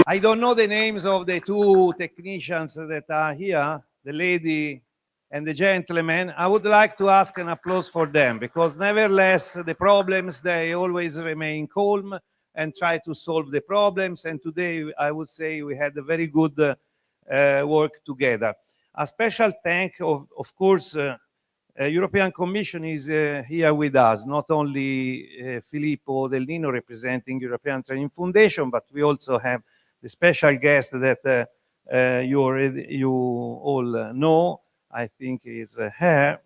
I don't know the names of the two technicians that are here, the lady and the gentleman. I would like to ask an applause for them because nevertheless, the problems, they always remain calm and try to solve the problems. And today, I would say we had a very good work together. A special thank, of course, European Commission is here with us, not only Filippo Del Nino representing European Training Foundation, but we also have the special guest that you all know. I think is her.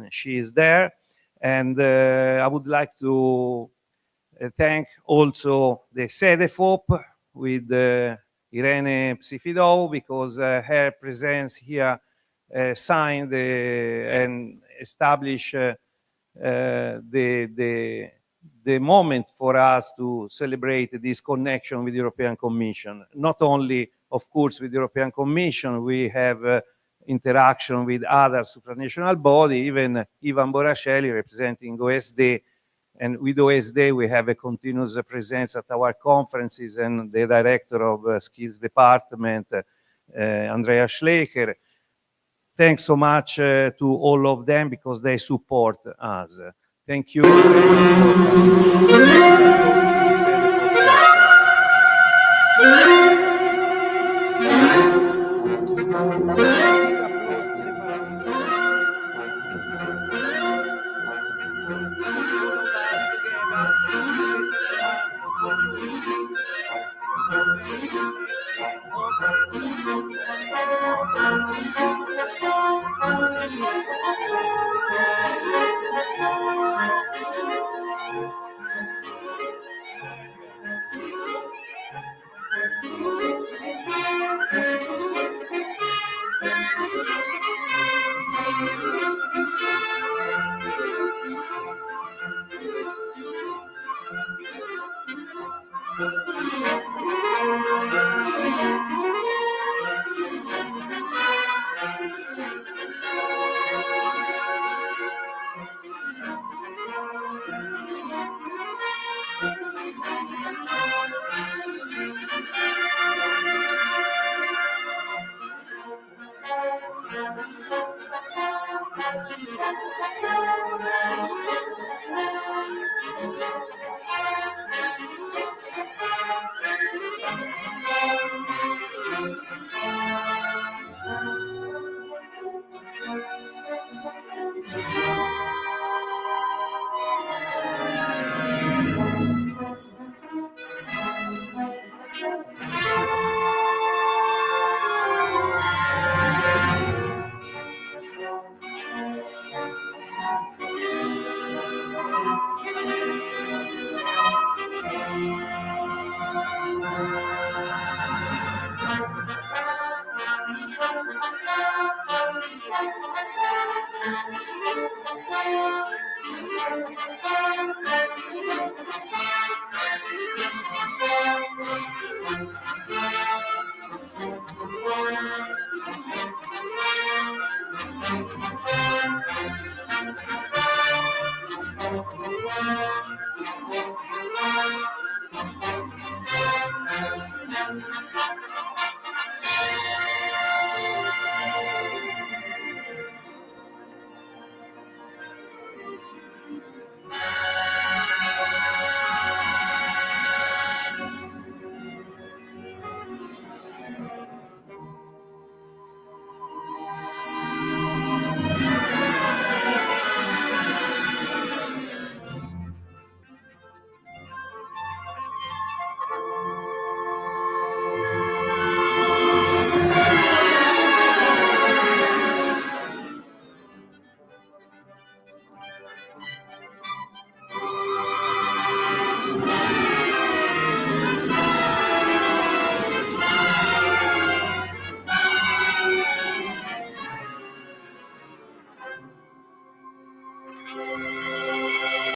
She is there, and I would like to thank also the CEDEFOP with Irene Psifidou because her presence here signed and established the moment for us to celebrate this connection with the European Commission. Not only, of course, with the European Commission, we have interaction with other supranational bodies, even Ivan Borascelli representing OSD. And with OSD, we have a continuous presence at our conferences, and the director of Skills Department, Andrea Schlecher. Thanks so much to all of them because they support us. Thank you.